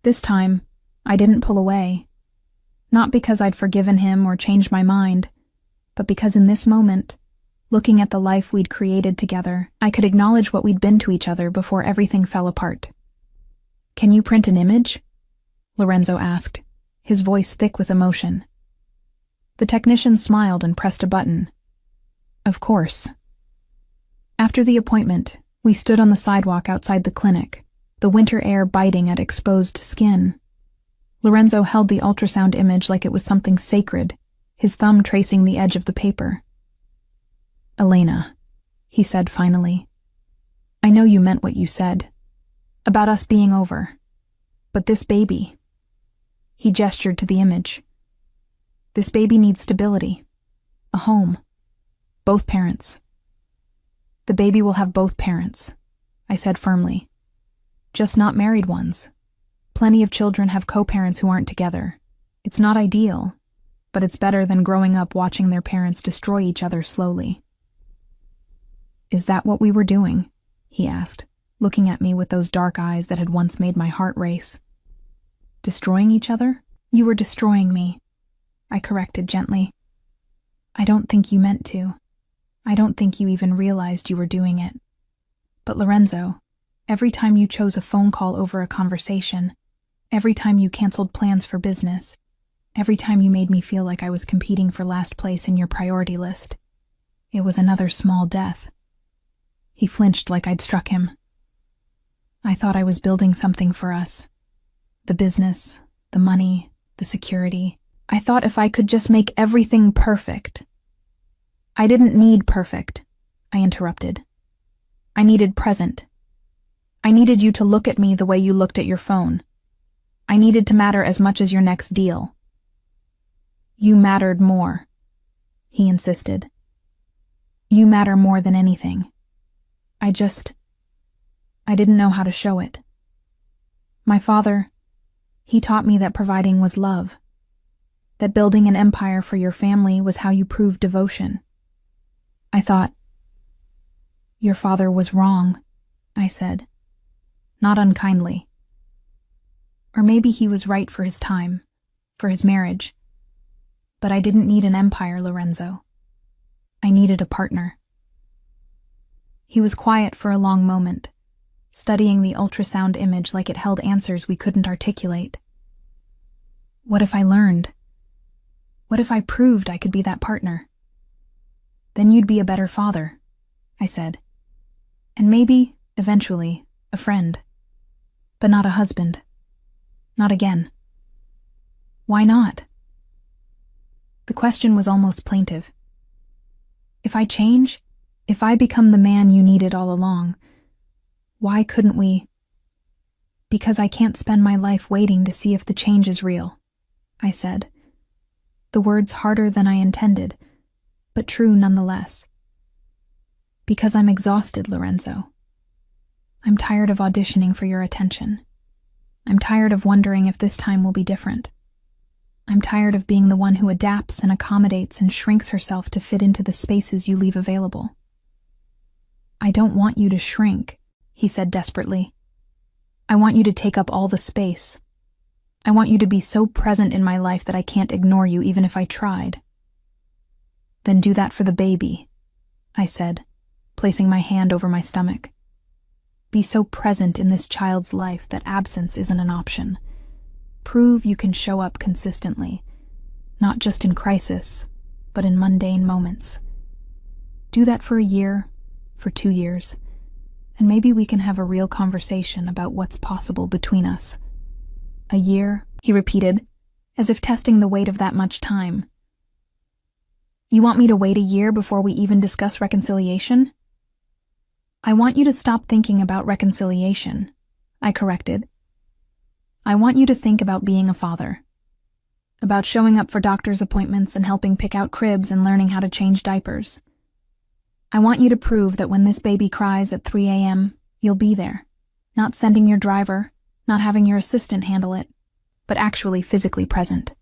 This time, I didn't pull away. Not because I'd forgiven him or changed my mind, but because in this moment, looking at the life we'd created together, I could acknowledge what we'd been to each other before everything fell apart. "Can you print an image?" Lorenzo asked, his voice thick with emotion. The technician smiled and pressed a button. "Of course." After the appointment, we stood on the sidewalk outside the clinic, the winter air biting at exposed skin. Lorenzo held the ultrasound image like it was something sacred, his thumb tracing the edge of the paper. "Elena," he said finally, "I know you meant what you said, about us being over. But this baby, he gestured to the image. This baby needs stability, a home, both parents. The baby will have both parents, I said firmly. Just not married ones. Plenty of children have co-parents who aren't together. It's not ideal, but it's better than growing up watching their parents destroy each other slowly. Is that what we were doing? He asked, looking at me with those dark eyes that had once made my heart race. Destroying each other? You were destroying me, I corrected gently. I don't think you meant to. I don't think you even realized you were doing it. But Lorenzo, every time you chose a phone call over a conversation, every time you canceled plans for business, every time you made me feel like I was competing for last place in your priority list, it was another small death. He flinched like I'd struck him. I thought I was building something for us. The business, the money, the security. I thought if I could just make everything perfect. I didn't need perfect, I interrupted. I needed present. I needed you to look at me the way you looked at your phone. I needed to matter as much as your next deal. You mattered more, he insisted. You matter more than anything. I didn't know how to show it. My father, he taught me that providing was love, that building an empire for your family was how you proved devotion. I thought, your father was wrong, I said, not unkindly. Or maybe he was right for his time, for his marriage. But I didn't need an empire, Lorenzo. I needed a partner. He was quiet for a long moment, studying the ultrasound image like it held answers we couldn't articulate. What if I learned? What if I proved I could be that partner? Then you'd be a better father, I said. And maybe, eventually, a friend. But not a husband. Not again. Why not? The question was almost plaintive. If I change, if I become the man you needed all along, why couldn't we? Because I can't spend my life waiting to see if the change is real, I said. The words harder than I intended, but true nonetheless. Because I'm exhausted, Lorenzo. I'm tired of auditioning for your attention. I'm tired of wondering if this time will be different. I'm tired of being the one who adapts and accommodates and shrinks herself to fit into the spaces you leave available. I don't want you to shrink, he said desperately. I want you to take up all the space. I want you to be so present in my life that I can't ignore you even if I tried. Then do that for the baby, I said, placing my hand over my stomach. Be so present in this child's life that absence isn't an option. Prove you can show up consistently, not just in crisis, but in mundane moments. Do that for a year, for 2 years, and maybe we can have a real conversation about what's possible between us. A year, he repeated, as if testing the weight of that much time. You want me to wait a year before we even discuss reconciliation? I want you to stop thinking about reconciliation, I corrected. I want you to think about being a father, about showing up for doctor's appointments and helping pick out cribs and learning how to change diapers. I want you to prove that when this baby cries at 3 a.m., you'll be there, not sending your driver, not having your assistant handle it, but actually physically present.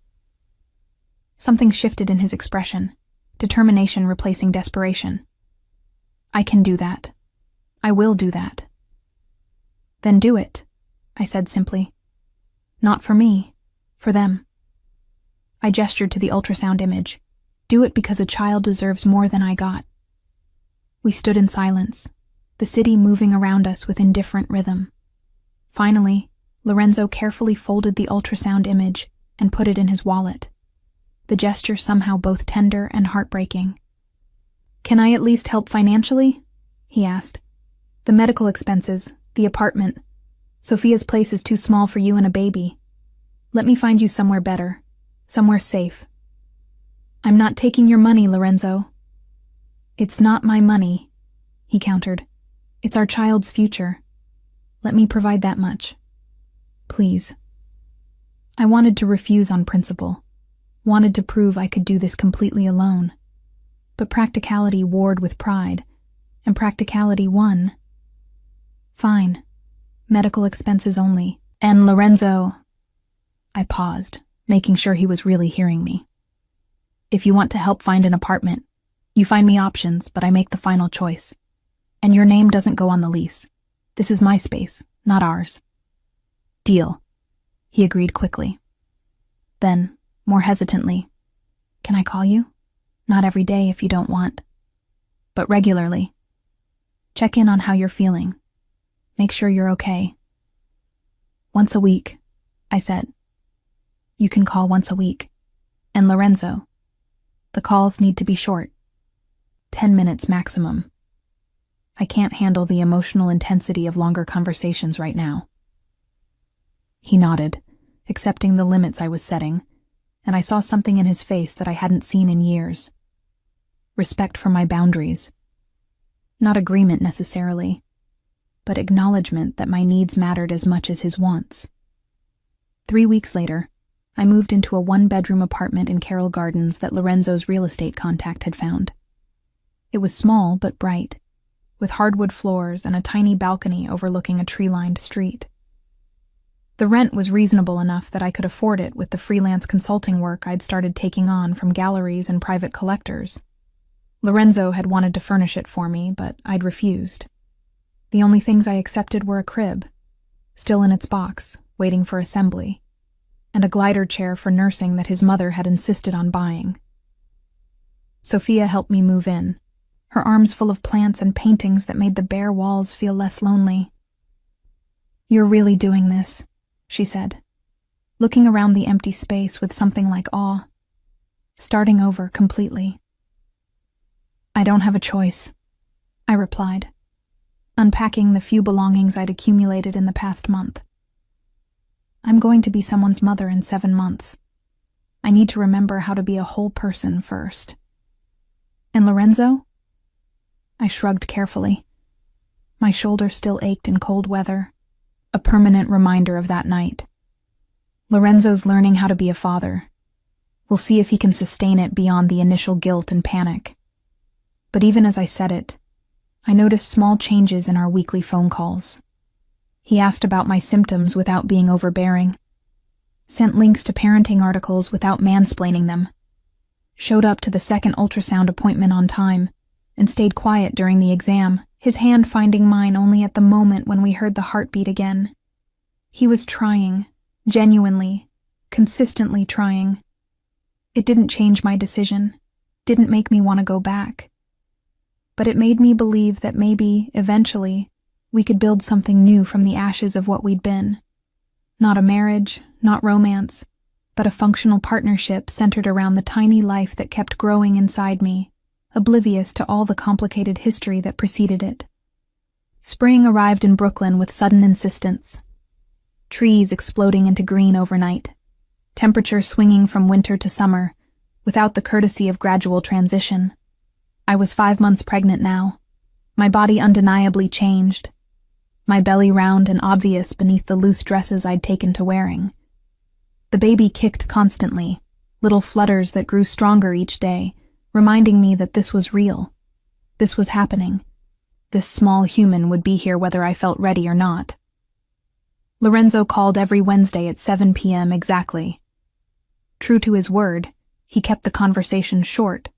Something shifted in his expression, determination replacing desperation. I can do that. I will do that. Then do it, I said simply. Not for me, for them. I gestured to the ultrasound image. Do it because a child deserves more than I got. We stood in silence, the city moving around us with indifferent rhythm. Finally, Lorenzo carefully folded the ultrasound image and put it in his wallet, the gesture somehow both tender and heartbreaking. Can I at least help financially? He asked. The medical expenses, the apartment. Sophia's place is too small for you and a baby. Let me find you somewhere better, somewhere safe. I'm not taking your money, Lorenzo. It's not my money, he countered. It's our child's future. Let me provide that much. Please. I wanted to refuse on principle, wanted to prove I could do this completely alone. But practicality warred with pride, and practicality won. Fine. Medical expenses only. And Lorenzo... I paused, making sure he was really hearing me. If you want to help find an apartment, you find me options, but I make the final choice. And your name doesn't go on the lease. This is my space, not ours. Deal. He agreed quickly. Then, more hesitantly, can I call you? Not every day if you don't want, but regularly. Check in on how you're feeling. Make sure you're okay. Once a week, I said. You can call once a week. And Lorenzo, the calls need to be short. 10 minutes maximum. I can't handle the emotional intensity of longer conversations right now. He nodded, accepting the limits I was setting, and I saw something in his face that I hadn't seen in years. Respect for my boundaries. Not agreement necessarily, but acknowledgement that my needs mattered as much as his wants. 3 weeks later, I moved into a 1-bedroom apartment in Carroll Gardens that Lorenzo's real estate contact had found. It was small but bright, with hardwood floors and a tiny balcony overlooking a tree-lined street. The rent was reasonable enough that I could afford it with the freelance consulting work I'd started taking on from galleries and private collectors. Lorenzo had wanted to furnish it for me, but I'd refused. The only things I accepted were a crib, still in its box, waiting for assembly, and a glider chair for nursing that his mother had insisted on buying. Sophia helped me move in, her arms full of plants and paintings that made the bare walls feel less lonely. "You're really doing this," she said, looking around the empty space with something like awe. "Starting over completely." "I don't have a choice," I replied, unpacking the few belongings I'd accumulated in the past month. "I'm going to be someone's mother in 7 months. I need to remember how to be a whole person first." "And Lorenzo?" I shrugged carefully. My shoulder still ached in cold weather, a permanent reminder of that night. Lorenzo's learning how to be a father. We'll see if he can sustain it beyond the initial guilt and panic. But even as I said it, I noticed small changes in our weekly phone calls. He asked about my symptoms without being overbearing, sent links to parenting articles without mansplaining them, showed up to the second ultrasound appointment on time, and stayed quiet during the exam, his hand finding mine only at the moment when we heard the heartbeat again. He was trying, genuinely, consistently trying. It didn't change my decision, didn't make me want to go back. But it made me believe that maybe, eventually, we could build something new from the ashes of what we'd been. Not a marriage, not romance, but a functional partnership centered around the tiny life that kept growing inside me, oblivious to all the complicated history that preceded it. Spring arrived in Brooklyn with sudden insistence. Trees exploding into green overnight, temperature swinging from winter to summer, without the courtesy of gradual transition. I was 5 months pregnant now. My body undeniably changed, my belly round and obvious beneath the loose dresses I'd taken to wearing. The baby kicked constantly, little flutters that grew stronger each day, reminding me that this was real. This was happening. This small human would be here whether I felt ready or not. Lorenzo called every Wednesday at 7 p.m. exactly. True to his word, he kept the conversation short,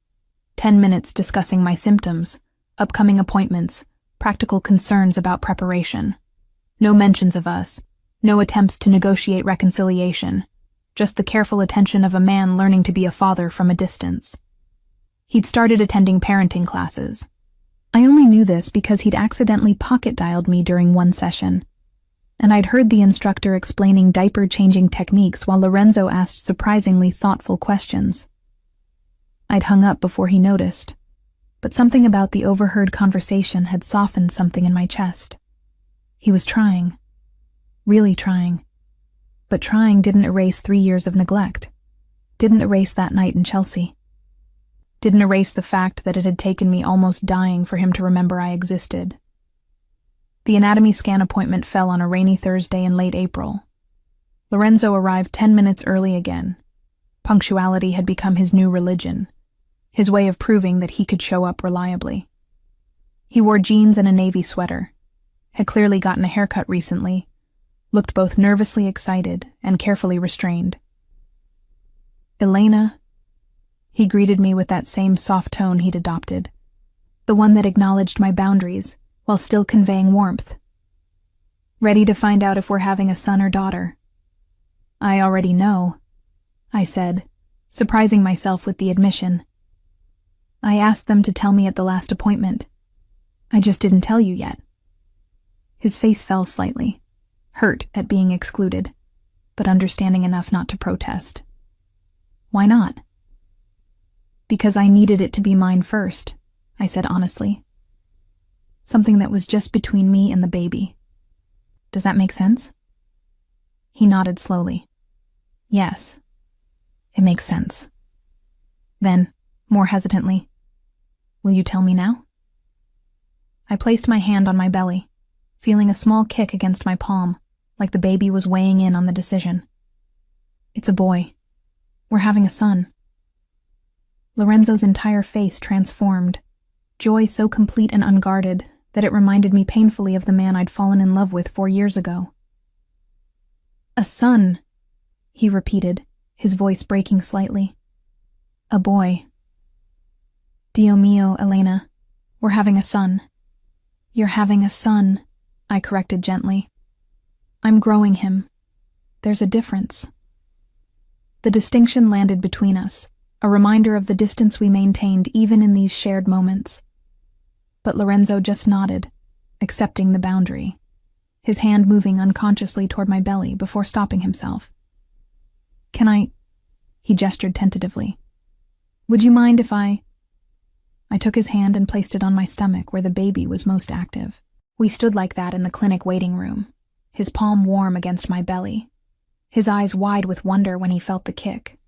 10 minutes discussing my symptoms, upcoming appointments, practical concerns about preparation. No mentions of us, no attempts to negotiate reconciliation, just the careful attention of a man learning to be a father from a distance. He'd started attending parenting classes. I only knew this because he'd accidentally pocket-dialed me during one session, and I'd heard the instructor explaining diaper-changing techniques while Lorenzo asked surprisingly thoughtful questions. I'd hung up before he noticed, but something about the overheard conversation had softened something in my chest. He was trying. Really trying. But trying didn't erase 3 years of neglect. Didn't erase that night in Chelsea. Didn't erase the fact that it had taken me almost dying for him to remember I existed. The anatomy scan appointment fell on a rainy Thursday in late April. Lorenzo arrived 10 minutes early again. Punctuality had become his new religion, his way of proving that he could show up reliably. He wore jeans and a navy sweater, had clearly gotten a haircut recently, looked both nervously excited and carefully restrained. "Elena," he greeted me with that same soft tone he'd adopted, the one that acknowledged my boundaries while still conveying warmth. "Ready to find out if we're having a son or daughter?" "I already know," I said, surprising myself with the admission. "I asked them to tell me at the last appointment. I just didn't tell you yet." His face fell slightly, hurt at being excluded, but understanding enough not to protest. "Why not?" "Because I needed it to be mine first," I said honestly. "Something that was just between me and the baby. Does that make sense?" He nodded slowly. "Yes, it makes sense." Then, more hesitantly, "Will you tell me now?" I placed my hand on my belly, feeling a small kick against my palm, like the baby was weighing in on the decision. "It's a boy. We're having a son." Lorenzo's entire face transformed, joy so complete and unguarded that it reminded me painfully of the man I'd fallen in love with 4 years ago. "A son," he repeated, his voice breaking slightly. "A boy." "Dio mio, Elena, we're having a son." "You're having a son," I corrected gently. "I'm growing him. There's a difference." The distinction landed between us, a reminder of the distance we maintained even in these shared moments. But Lorenzo just nodded, accepting the boundary, his hand moving unconsciously toward my belly before stopping himself. "Can I?" He gestured tentatively. "Would you mind if I took his hand and placed it on my stomach where the baby was most active. We stood like that in the clinic waiting room, his palm warm against my belly, his eyes wide with wonder when he felt the kick.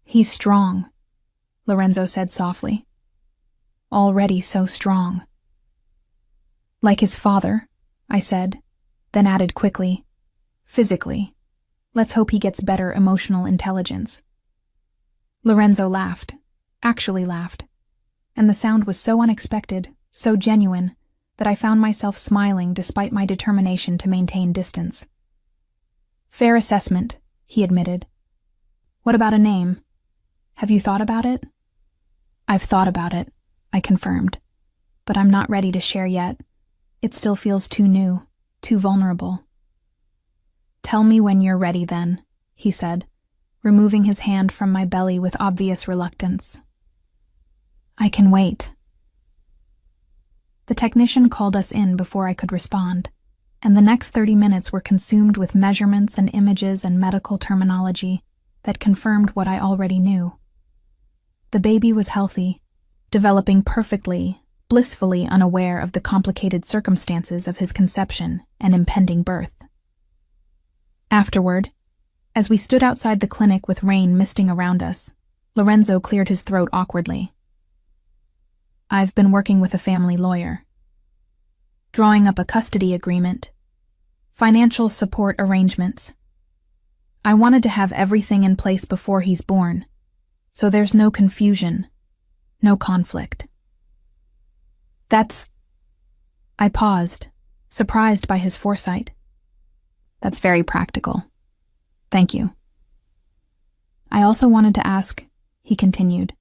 "He's strong," Lorenzo said softly. "Already so strong." "Like his father," I said, then added quickly, "physically. Let's hope he gets better emotional intelligence." Lorenzo laughed, actually laughed, and the sound was so unexpected, so genuine, that I found myself smiling despite my determination to maintain distance. "Fair assessment," he admitted. "What about a name? Have you thought about it?" "I've thought about it," I confirmed, "but I'm not ready to share yet. It still feels too new, too vulnerable." "Tell me when you're ready then," he said, removing his hand from my belly with obvious reluctance. "I can wait." The technician called us in before I could respond, and the next 30 minutes were consumed with measurements and images and medical terminology that confirmed what I already knew. The baby was healthy, developing perfectly, blissfully unaware of the complicated circumstances of his conception and impending birth. Afterward, as we stood outside the clinic with rain misting around us, Lorenzo cleared his throat awkwardly. "I've been working with a family lawyer. Drawing up a custody agreement. Financial support arrangements. I wanted to have everything in place before he's born, so there's no confusion, no conflict." I paused, surprised by his foresight. "That's very practical. Thank you." "I also wanted to ask," he continued,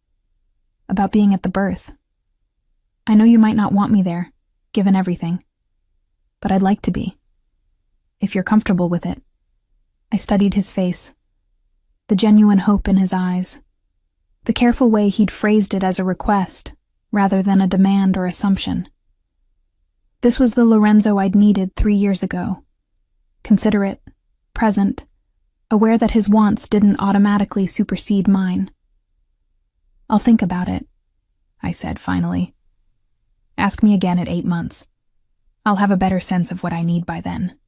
"about being at the birth. I know you might not want me there, given everything, but I'd like to be. If you're comfortable with it." I studied his face, the genuine hope in his eyes, the careful way he'd phrased it as a request rather than a demand or assumption. This was the Lorenzo I'd needed 3 years ago, considerate, present, aware that his wants didn't automatically supersede mine. "I'll think about it," I said finally. "Ask me again at 8 months. I'll have a better sense of what I need by then."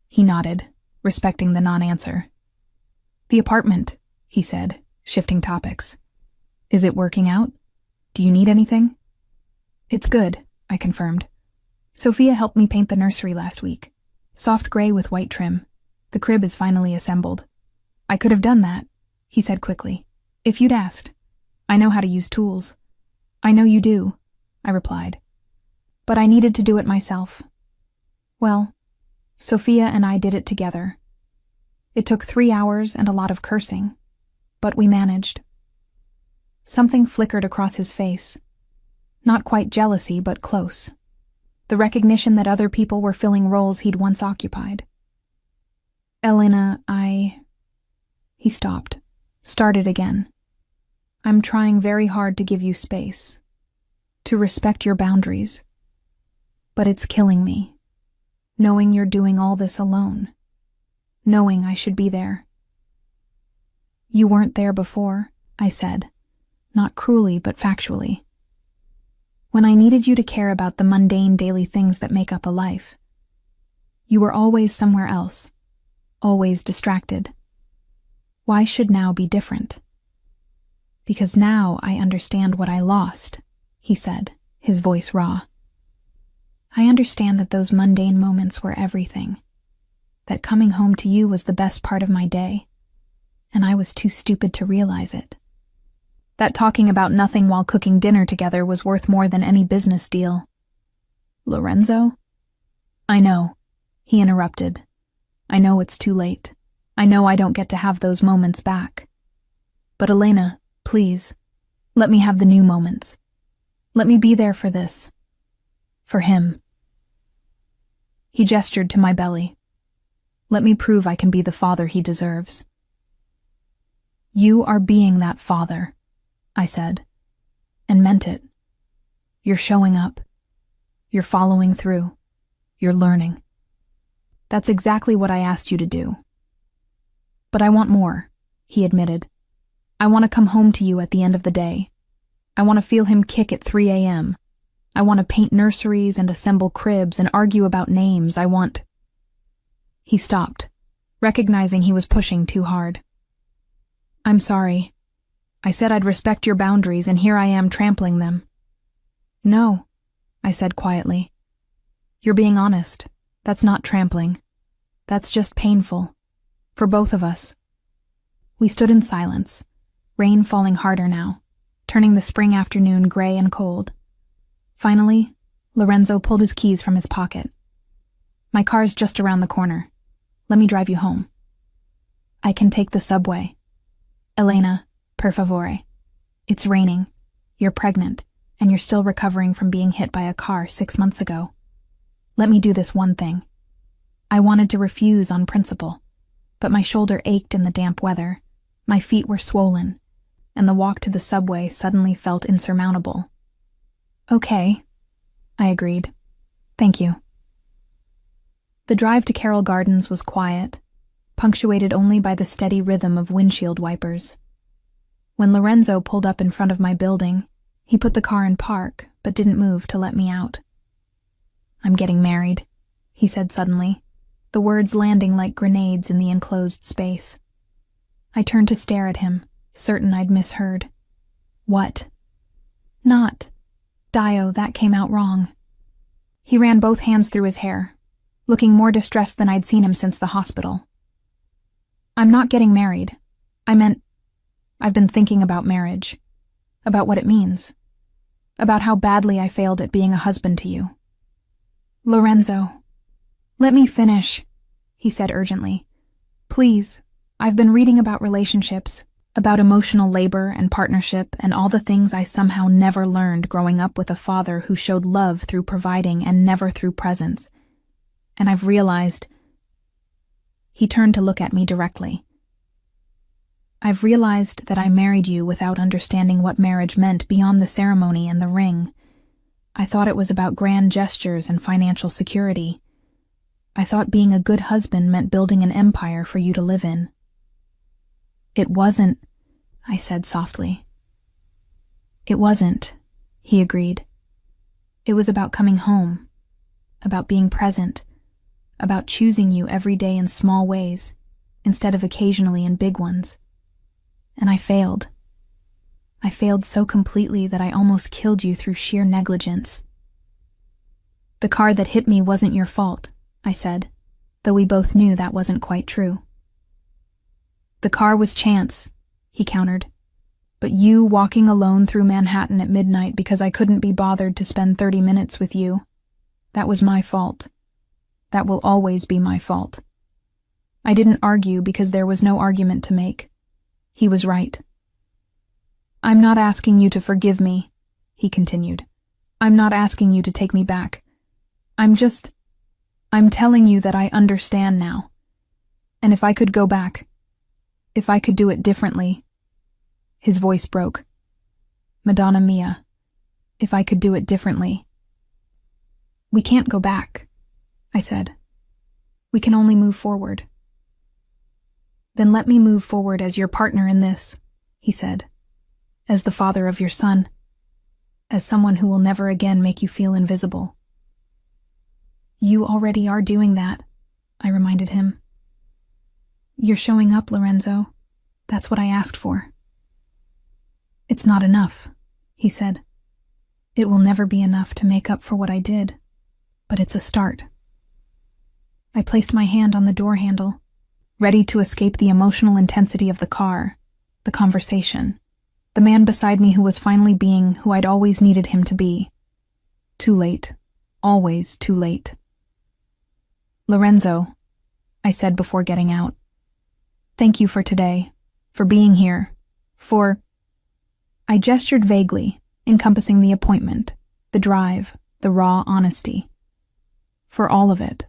He nodded, respecting the non-answer. "The apartment," he said, shifting topics. "Is it working out? Do you need anything?" "It's good," I confirmed. "Sophia helped me paint the nursery last week. Soft gray with white trim. The crib is finally assembled. I could have done that, he said quickly, if you'd asked. I know how to use tools. I know you do, I replied. But I needed to do it myself. Well, Sophia and I did it together. It took 3 hours and a lot of cursing, but we managed. Something flickered across his face. Not quite jealousy, but close. The recognition that other people were filling roles he'd once occupied. Elena, He stopped, started again. I'm trying very hard to give you space, to respect your boundaries. But it's killing me, knowing you're doing all this alone, knowing I should be there. You weren't there before, I said, not cruelly but factually. When I needed you to care about the mundane daily things that make up a life. You were always somewhere else, always distracted. Why should now be different? Because now I understand what I lost, he said, his voice raw. I understand that those mundane moments were everything, that coming home to you was the best part of my day, and I was too stupid to realize it. That talking about nothing while cooking dinner together was worth more than any business deal. Lorenzo? I know, he interrupted. I know it's too late. I know I don't get to have those moments back. But Elena, please, let me have the new moments. Let me be there for this. For him. He gestured to my belly. Let me prove I can be the father he deserves. You are being that father, I said, and meant it. You're showing up. You're following through. You're learning. That's exactly what I asked you to do. But I want more, he admitted. I want to come home to you at the end of the day. I want to feel him kick at 3 a.m. I want to paint nurseries and assemble cribs and argue about names. I want... He stopped, recognizing he was pushing too hard. I'm sorry. I said I'd respect your boundaries, and here I am trampling them. No, I said quietly. You're being honest. That's not trampling. That's just painful. For both of us. We stood in silence, rain falling harder now, turning the spring afternoon gray and cold. Finally, Lorenzo pulled his keys from his pocket. My car's just around the corner. Let me drive you home. I can take the subway. Elena, per favore. It's raining. You're pregnant, and you're still recovering from being hit by a car 6 months ago. Let me do this one thing. I wanted to refuse on principle, but my shoulder ached in the damp weather, my feet were swollen, and the walk to the subway suddenly felt insurmountable. Okay, I agreed. Thank you. The drive to Carroll Gardens was quiet, punctuated only by the steady rhythm of windshield wipers. When Lorenzo pulled up in front of my building, he put the car in park, but didn't move to let me out. I'm getting married, he said suddenly, the words landing like grenades in the enclosed space. I turned to stare at him, certain I'd misheard. What? Not. Dio, that came out wrong. He ran both hands through his hair, looking more distressed than I'd seen him since the hospital. I'm not getting married. I meant, I've been thinking about marriage, about what it means, about how badly I failed at being a husband to you. Lorenzo, let me finish, he said urgently. Please, I've been reading about relationships, about emotional labor and partnership and all the things I somehow never learned growing up with a father who showed love through providing and never through presence. And I've realized... He turned to look at me directly. I've realized that I married you without understanding what marriage meant beyond the ceremony and the ring. I thought it was about grand gestures and financial security. I thought being a good husband meant building an empire for you to live in. It wasn't, I said softly. It wasn't, he agreed. It was about coming home, about being present, about choosing you every day in small ways, instead of occasionally in big ones. And I failed. I failed so completely that I almost killed you through sheer negligence. The car that hit me wasn't your fault, I said. though we both knew that wasn't quite true. "The car was chance," he countered. "But you walking alone through Manhattan at midnight because I couldn't be bothered to spend 30 minutes with you, that was my fault. That will always be my fault." I didn't argue because there was no argument to make. He was right. "I'm not asking you to forgive me," he continued. "I'm not asking you to take me back. I'm telling you that I understand now. And if I could go back, if I could do it differently—" His voice broke. "Madonna mia, if I could do it differently." "We can't go back," I said. "We can only move forward." "Then let me move forward as your partner in this," he said. "As the father of your son. As someone who will never again make you feel invisible." "You already are doing that," I reminded him. "You're showing up, Lorenzo. That's what I asked for." "It's not enough," he said. "It will never be enough to make up for what I did, but it's a start." I placed my hand on the door handle, ready to escape the emotional intensity of the car, the conversation, the man beside me who was finally being who I'd always needed him to be. Too late. Always too late. "Lorenzo," I said before getting out, "thank you for today, for being here, for—" I gestured vaguely, encompassing the appointment, the drive, the raw honesty. "For all of it."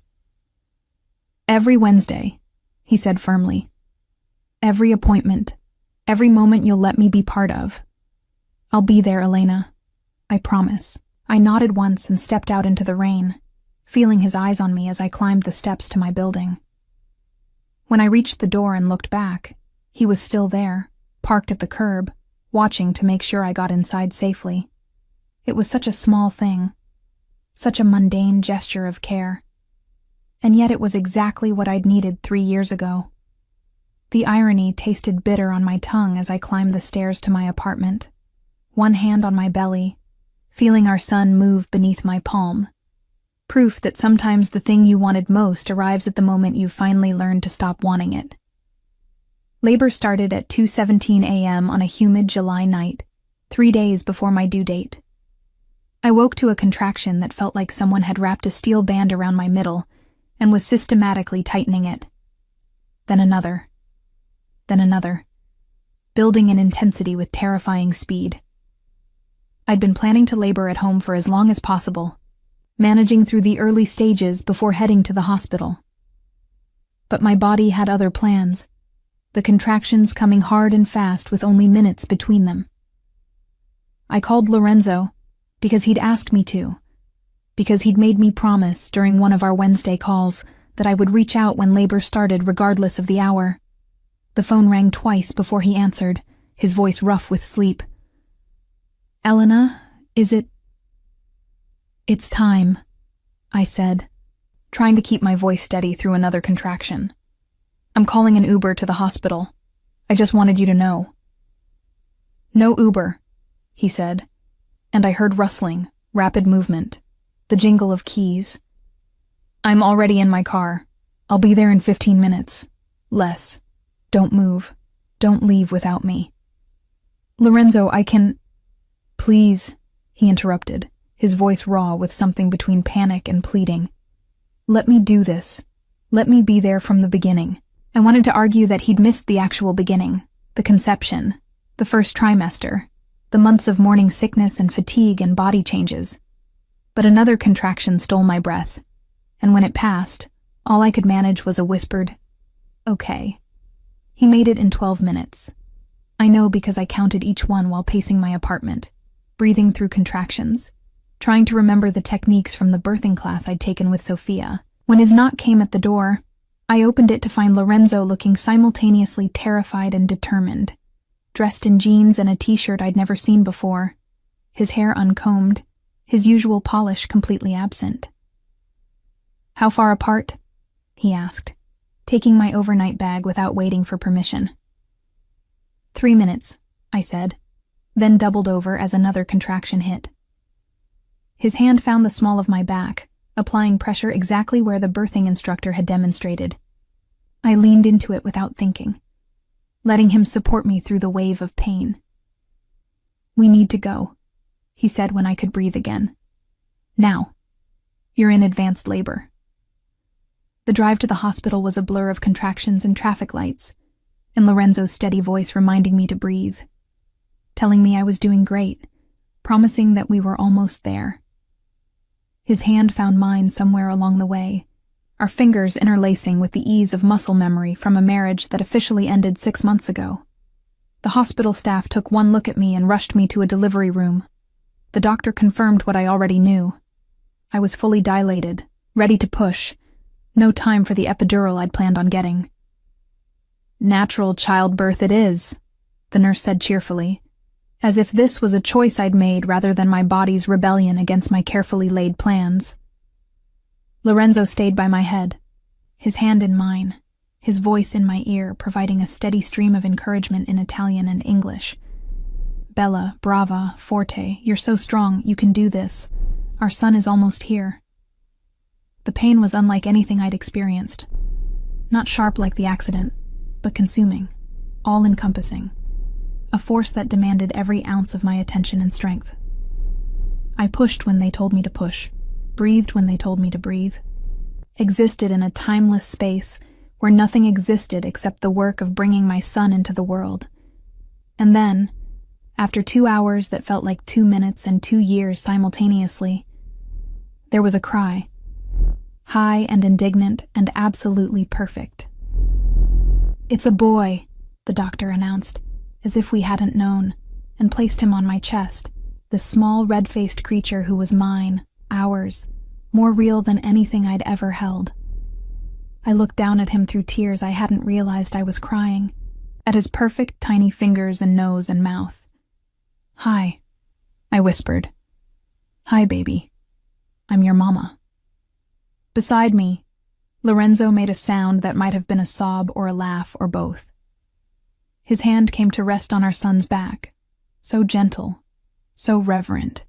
"Every Wednesday," he said firmly. "Every appointment, every moment you'll let me be part of. I'll be there, Elena. I promise." I nodded once and stepped out into the rain, feeling his eyes on me as I climbed the steps to my building. When I reached the door and looked back, he was still there, parked at the curb, watching to make sure I got inside safely. It was such a small thing, such a mundane gesture of care. And yet it was exactly what I'd needed 3 years ago. The irony tasted bitter on my tongue as I climbed the stairs to my apartment, one hand on my belly, feeling our son move beneath my palm. Proof that sometimes the thing you wanted most arrives at the moment you've finally learned to stop wanting it. Labor started at 2:17 a.m. on a humid July night, 3 days before my due date. I woke to a contraction that felt like someone had wrapped a steel band around my middle and was systematically tightening it. Then another. Then another. Building in intensity with terrifying speed. I'd been planning to labor at home for as long as possible, managing through the early stages before heading to the hospital. But my body had other plans, the contractions coming hard and fast with only minutes between them. I called Lorenzo because he'd asked me to, because he'd made me promise during one of our Wednesday calls that I would reach out when labor started regardless of the hour. The phone rang twice before he answered, his voice rough with sleep. "Elena, is it—" "It's time," I said, trying to keep my voice steady through another contraction. "I'm calling an Uber to the hospital. I just wanted you to know." "No Uber," he said, and I heard rustling, rapid movement, the jingle of keys. "I'm already in my car. I'll be there in 15 minutes. Less. Don't move. Don't leave without me." "Lorenzo, I can—" "Please," he interrupted, his voice raw with something between panic and pleading. "Let me do this. Let me be there from the beginning." I wanted to argue that he'd missed the actual beginning, the conception, the first trimester, the months of morning sickness and fatigue and body changes. But another contraction stole my breath, and when it passed, all I could manage was a whispered, "Okay." He made it in 12 minutes. I know because I counted each one while pacing my apartment, breathing through contractions, trying to remember the techniques from the birthing class I'd taken with Sophia. When his knock came at the door, I opened it to find Lorenzo looking simultaneously terrified and determined, dressed in jeans and a t-shirt I'd never seen before, his hair uncombed, his usual polish completely absent. "How far apart?" he asked, taking my overnight bag without waiting for permission. 3 minutes, I said, then doubled over as another contraction hit. His hand found the small of my back, applying pressure exactly where the birthing instructor had demonstrated. I leaned into it without thinking, letting him support me through the wave of pain. "We need to go," he said when I could breathe again. "Now. You're in advanced labor." The drive to the hospital was a blur of contractions and traffic lights, and Lorenzo's steady voice reminding me to breathe, telling me I was doing great, promising that we were almost there. His hand found mine somewhere along the way, our fingers interlacing with the ease of muscle memory from a marriage that officially ended 6 months ago. The hospital staff took one look at me and rushed me to a delivery room. The doctor confirmed what I already knew. I was fully dilated, ready to push. No time for the epidural I'd planned on getting. "Natural childbirth it is," the nurse said cheerfully, as if this was a choice I'd made rather than my body's rebellion against my carefully laid plans. Lorenzo stayed by my head, his hand in mine, his voice in my ear providing a steady stream of encouragement in Italian and English. "Bella, brava, forte, you're so strong, you can do this. Our son is almost here." The pain was unlike anything I'd experienced. Not sharp like the accident, but consuming, all-encompassing. A force that demanded every ounce of my attention and strength. I pushed when they told me to push, breathed when they told me to breathe, existed in a timeless space where nothing existed except the work of bringing my son into the world. And then, after 2 hours that felt like 2 minutes and 2 years simultaneously, there was a cry, high and indignant and absolutely perfect. "It's a boy," the doctor announced, as if we hadn't known, and placed him on my chest, this small red-faced creature who was mine, ours, more real than anything I'd ever held. I looked down at him through tears I hadn't realized I was crying, at his perfect tiny fingers and nose and mouth. "Hi," I whispered. "Hi, baby. I'm your mama." Beside me, Lorenzo made a sound that might have been a sob or a laugh or both. His hand came to rest on our son's back, so gentle, so reverent,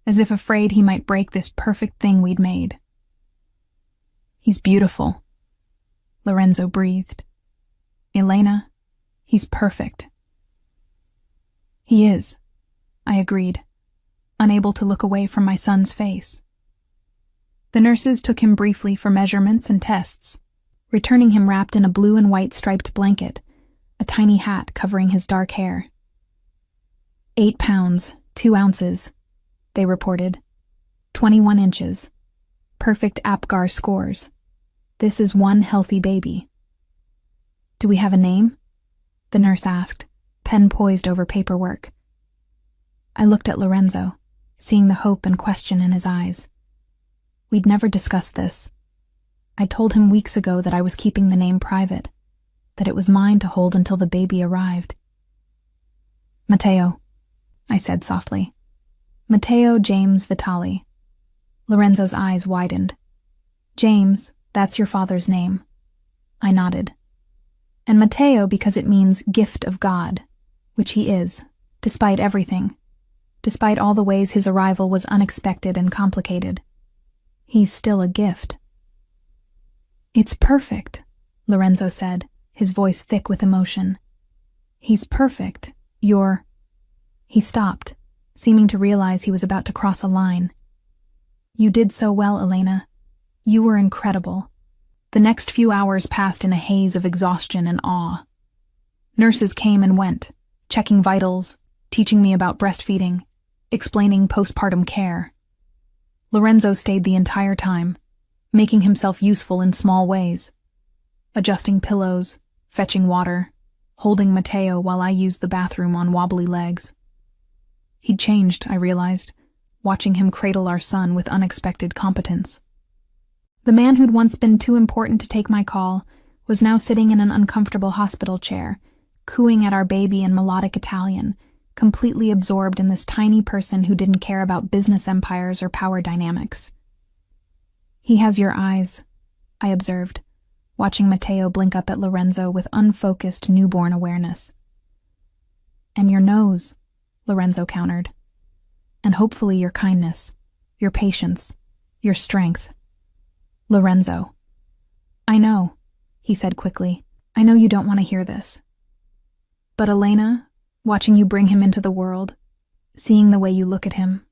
as if afraid he might break this perfect thing we'd made. "He's beautiful," Lorenzo breathed. "Elena, he's perfect." "He is," I agreed, unable to look away from my son's face. The nurses took him briefly for measurements and tests, returning him wrapped in a blue and white striped blanket, a tiny hat covering his dark hair. 8 pounds, 2 ounces, they reported. 21 inches. Perfect APGAR scores. This is one healthy baby. "Do we have a name?" the nurse asked, pen poised over paperwork. I looked at Lorenzo, seeing the hope and question in his eyes. We'd never discussed this. I told him weeks ago that I was keeping the name private, that it was mine to hold until the baby arrived. "Matteo," I said softly. "Matteo James Vitali." Lorenzo's eyes widened. "James, that's your father's name." I nodded. "And Matteo because it means gift of God, which he is, despite everything, despite all the ways his arrival was unexpected and complicated. He's still a gift." "It's perfect," Lorenzo said, his voice thick with emotion. "He's perfect. You're—" He stopped, seeming to realize he was about to cross a line. "You did so well, Elena. You were incredible." The next few hours passed in a haze of exhaustion and awe. Nurses came and went, checking vitals, teaching me about breastfeeding, explaining postpartum care. Lorenzo stayed the entire time, making himself useful in small ways, adjusting pillows, fetching water, holding Matteo while I used the bathroom on wobbly legs. He'd changed, I realized, watching him cradle our son with unexpected competence. The man who'd once been too important to take my call was now sitting in an uncomfortable hospital chair, cooing at our baby in melodic Italian, completely absorbed in this tiny person who didn't care about business empires or power dynamics. "He has your eyes," I observed, watching Matteo blink up at Lorenzo with unfocused newborn awareness. "And your nose," Lorenzo countered. "And hopefully your kindness, your patience, your strength." Lorenzo. I know, he said quickly. I know you don't want to hear this. But Elena, watching you bring him into the world, seeing the way you look at him.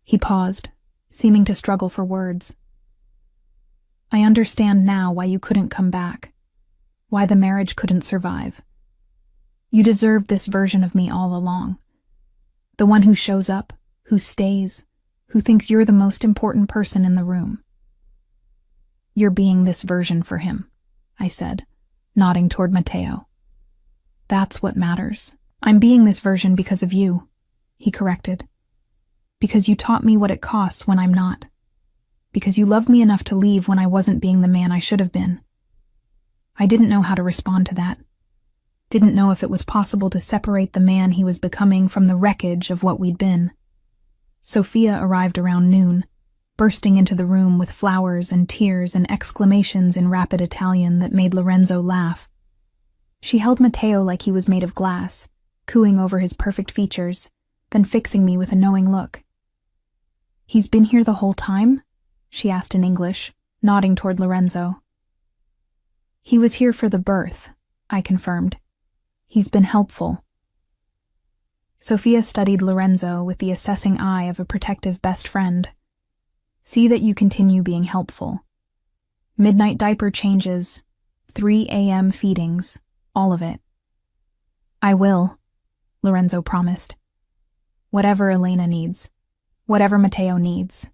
He paused, seeming to struggle for words. I understand now why you couldn't come back, why the marriage couldn't survive. You deserved this version of me all along. The one who shows up, who stays, who thinks you're the most important person in the room. You're being this version for him, I said, nodding toward Matteo. That's what matters. I'm being this version because of you, he corrected. Because you taught me what it costs when I'm not. Because you loved me enough to leave when I wasn't being the man I should have been. I didn't know how to respond to that. Didn't know if it was possible to separate the man he was becoming from the wreckage of what we'd been. Sophia arrived around noon, bursting into the room with flowers and tears and exclamations in rapid Italian that made Lorenzo laugh. She held Matteo like he was made of glass, cooing over his perfect features, then fixing me with a knowing look. He's been here the whole time? She asked in English, nodding toward Lorenzo. He was here for the birth, I confirmed. He's been helpful. Sophia studied Lorenzo with the assessing eye of a protective best friend. See that you continue being helpful. Midnight diaper changes, 3 a.m. feedings, all of it. I will, Lorenzo promised. Whatever Elena needs, whatever Matteo needs.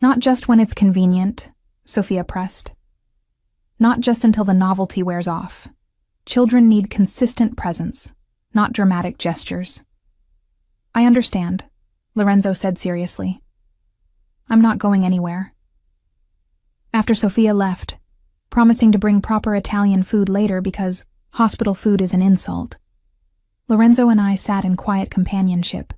Not just when it's convenient, Sophia pressed. Not just until the novelty wears off. Children need consistent presence, not dramatic gestures. I understand, Lorenzo said seriously. I'm not going anywhere. After Sophia left, promising to bring proper Italian food later because hospital food is an insult, Lorenzo and I sat in quiet companionship,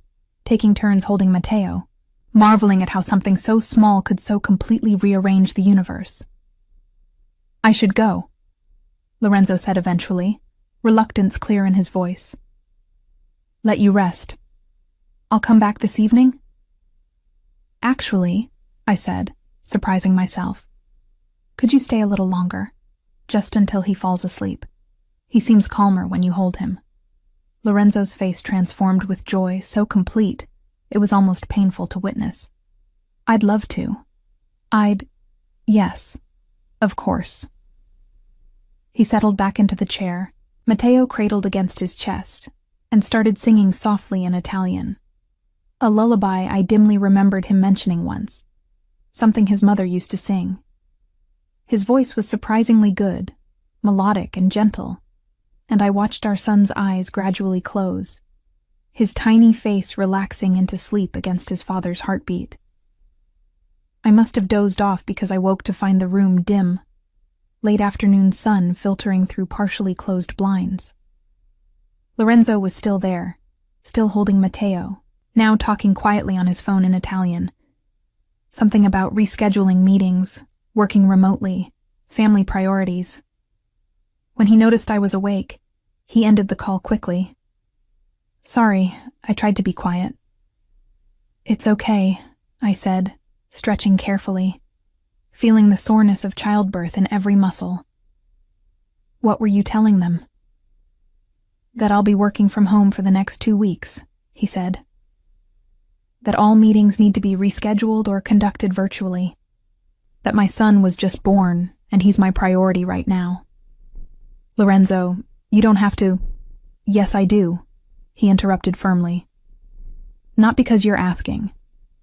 taking turns holding Matteo, marveling at how something so small could so completely rearrange the universe. I should go, Lorenzo said eventually, reluctance clear in his voice. Let you rest. I'll come back this evening? Actually, I said, surprising myself. Could you stay a little longer, just until he falls asleep? He seems calmer when you hold him. Lorenzo's face transformed with joy so complete, it was almost painful to witness. I'd love to. Yes, of course. He settled back into the chair, Matteo cradled against his chest, and started singing softly in Italian. A lullaby I dimly remembered him mentioning once, something his mother used to sing. His voice was surprisingly good, melodic and gentle, and I watched our son's eyes gradually close, his tiny face relaxing into sleep against his father's heartbeat. I must have dozed off because I woke to find the room dim, late afternoon sun filtering through partially closed blinds. Lorenzo was still there, still holding Matteo, now talking quietly on his phone in Italian. Something about rescheduling meetings, working remotely, family priorities. When he noticed I was awake, he ended the call quickly. Sorry, I tried to be quiet. It's okay, I said, stretching carefully, feeling the soreness of childbirth in every muscle. What were you telling them? That I'll be working from home for the next 2 weeks, he said. That all meetings need to be rescheduled or conducted virtually. That my son was just born, and he's my priority right now. Lorenzo, you don't have to— Yes, I do, he interrupted firmly. Not because you're asking,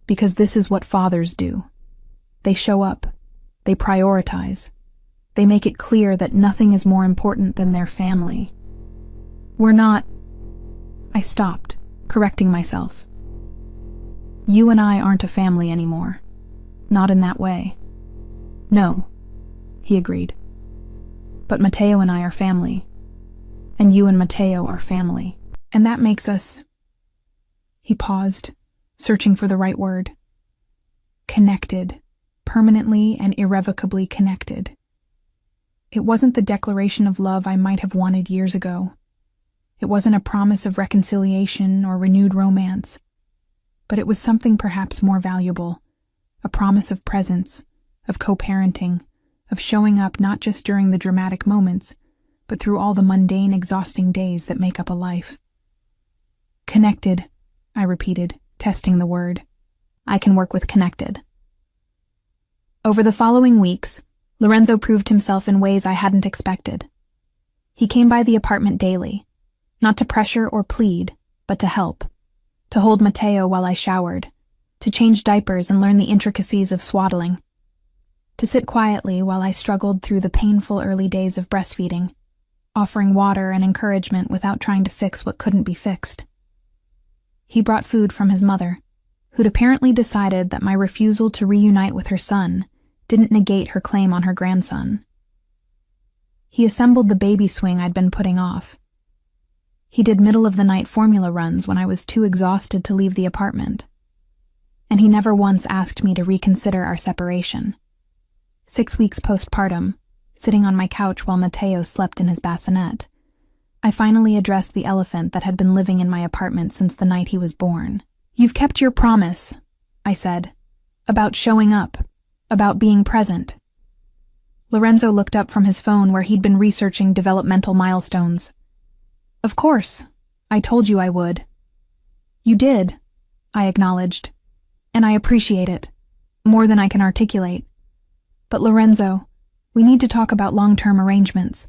because this is what fathers do. They show up, they prioritize, they make it clear that nothing is more important than their family. We're not— I stopped, correcting myself. You and I aren't a family anymore. Not in that way. No, he agreed. But Matteo and I are family. And you and Matteo are family. And that makes us— He paused, searching for the right word. Connected. Permanently and irrevocably connected. It wasn't the declaration of love I might have wanted years ago. It wasn't a promise of reconciliation or renewed romance. But it was something perhaps more valuable, a promise of presence, of co-parenting, of showing up not just during the dramatic moments, but through all the mundane, exhausting days that make up a life. Connected, I repeated, testing the word. I can work with connected. Over the following weeks, Lorenzo proved himself in ways I hadn't expected. He came by the apartment daily, not to pressure or plead, but to help, to hold Mateo while I showered, to change diapers and learn the intricacies of swaddling, to sit quietly while I struggled through the painful early days of breastfeeding, offering water and encouragement without trying to fix what couldn't be fixed. He brought food from his mother, who'd apparently decided that my refusal to reunite with her son didn't negate her claim on her grandson. He assembled the baby swing I'd been putting off. He did middle-of-the-night formula runs when I was too exhausted to leave the apartment. And he never once asked me to reconsider our separation. 6 weeks postpartum, sitting on my couch while Mateo slept in his bassinet, I finally addressed the elephant that had been living in my apartment since the night he was born. "You've kept your promise," I said, "about showing up, about being present." Lorenzo looked up from his phone where he'd been researching developmental milestones. "Of course, I told you I would." "You did," I acknowledged, "and I appreciate it, more than I can articulate. But Lorenzo, we need to talk about long-term arrangements,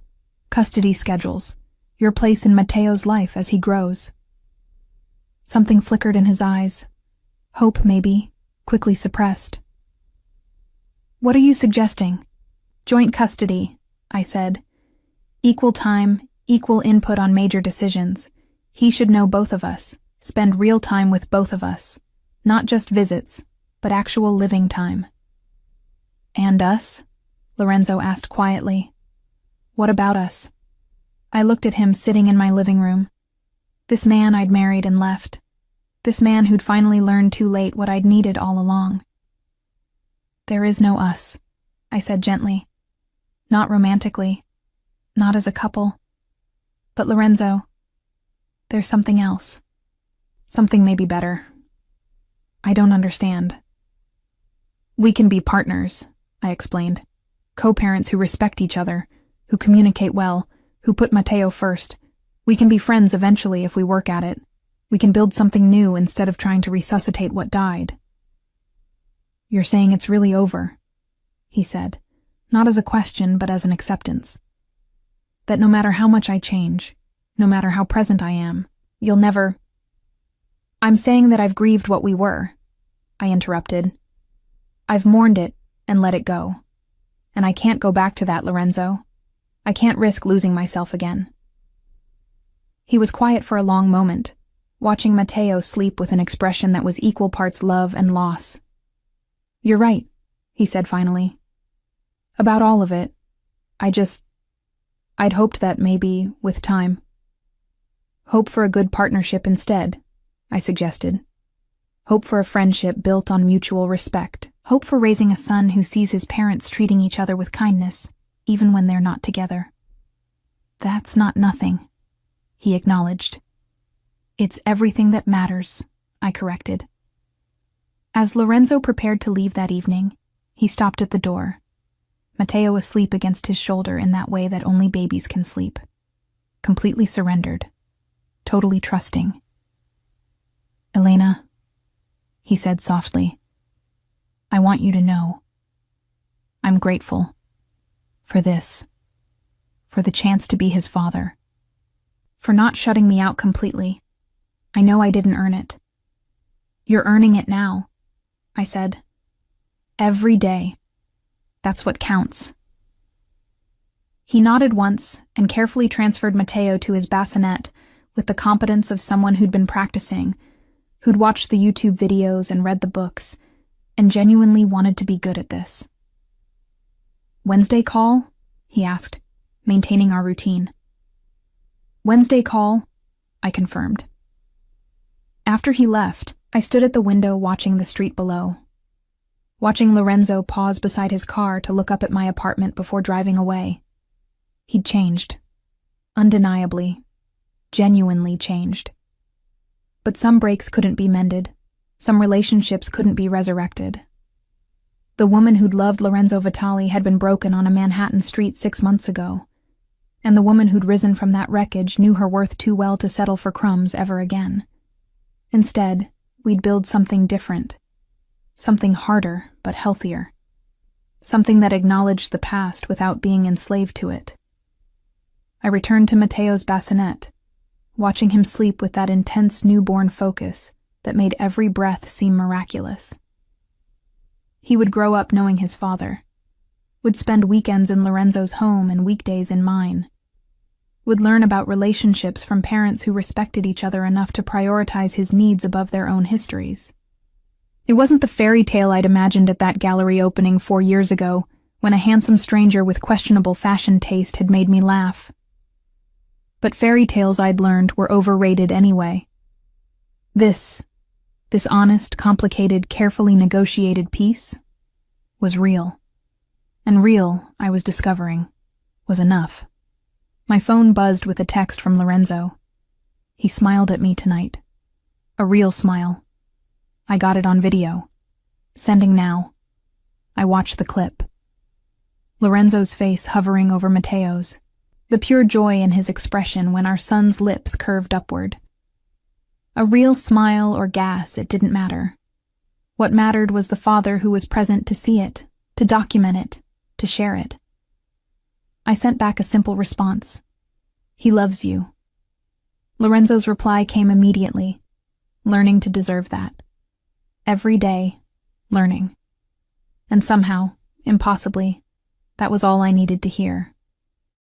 custody schedules, your place in Mateo's life as he grows." Something flickered in his eyes. Hope, maybe, quickly suppressed. "What are you suggesting?" "Joint custody," I said. "Equal time, equal input on major decisions. He should know both of us, spend real time with both of us. Not just visits, but actual living time." "And us?" Lorenzo asked quietly. "What about us?" I looked at him sitting in my living room. This man I'd married and left. This man who'd finally learned too late what I'd needed all along. "There is no us," I said gently. "Not romantically, not as a couple. But Lorenzo, there's something else. Something maybe better. I don't understand." "We can be partners," I explained. "Co-parents who respect each other, who communicate well, who put Mateo first. We can be friends eventually if we work at it. We can build something new instead of trying to resuscitate what died." "You're saying it's really over," he said, not as a question but as an acceptance. "That no matter how much I change, no matter how present I am, you'll never—" "I'm saying that I've grieved what we were," I interrupted. "I've mourned it and let it go. And I can't go back to that, Lorenzo. I can't risk losing myself again." He was quiet for a long moment, watching Mateo sleep with an expression that was equal parts love and loss. "You're right," he said finally. "About all of it. I'd hoped that maybe, with time." "Hope for a good partnership instead," I suggested. "Hope for a friendship built on mutual respect. Hope for raising a son who sees his parents treating each other with kindness, even when they're not together." "That's not nothing," he acknowledged. "It's everything that matters," I corrected. As Lorenzo prepared to leave that evening, he stopped at the door, Mateo asleep against his shoulder in that way that only babies can sleep, completely surrendered, totally trusting. "Elena," he said softly, "I want you to know, I'm grateful for this, for the chance to be his father, for not shutting me out completely. I know I didn't earn it." "You're earning it now," I said. "Every day. That's what counts." He nodded once and carefully transferred Mateo to his bassinet with the competence of someone who'd been practicing, who'd watched the YouTube videos and read the books, and genuinely wanted to be good at this. "Wednesday call?" he asked, maintaining our routine. "Wednesday call," I confirmed. After he left, I stood at the window watching the street below, watching Lorenzo pause beside his car to look up at my apartment before driving away. He'd changed. Undeniably. Genuinely changed. But some breaks couldn't be mended. Some relationships couldn't be resurrected. The woman who'd loved Lorenzo Vitali had been broken on a Manhattan street 6 months ago, and the woman who'd risen from that wreckage knew her worth too well to settle for crumbs ever again. Instead, we'd build something different, something harder but healthier, something that acknowledged the past without being enslaved to it. I returned to Matteo's bassinet, watching him sleep with that intense newborn focus that made every breath seem miraculous. He would grow up knowing his father, would spend weekends in Lorenzo's home and weekdays in mine, would learn about relationships from parents who respected each other enough to prioritize his needs above their own histories. It wasn't the fairy tale I'd imagined at that gallery opening 4 years ago, when a handsome stranger with questionable fashion taste had made me laugh. But fairy tales I'd learned were overrated anyway. This honest, complicated, carefully negotiated piece was real. And real, I was discovering, was enough. My phone buzzed with a text from Lorenzo. He smiled at me tonight. A real smile. I got it on video. Sending now. I watched the clip. Lorenzo's face hovering over Matteo's. The pure joy in his expression when our son's lips curved upward. A real smile or gas, it didn't matter. What mattered was the father who was present to see it, to document it, to share it. I sent back a simple response. He loves you. Lorenzo's reply came immediately. Learning to deserve that. Every day, learning. And somehow, impossibly, that was all I needed to hear.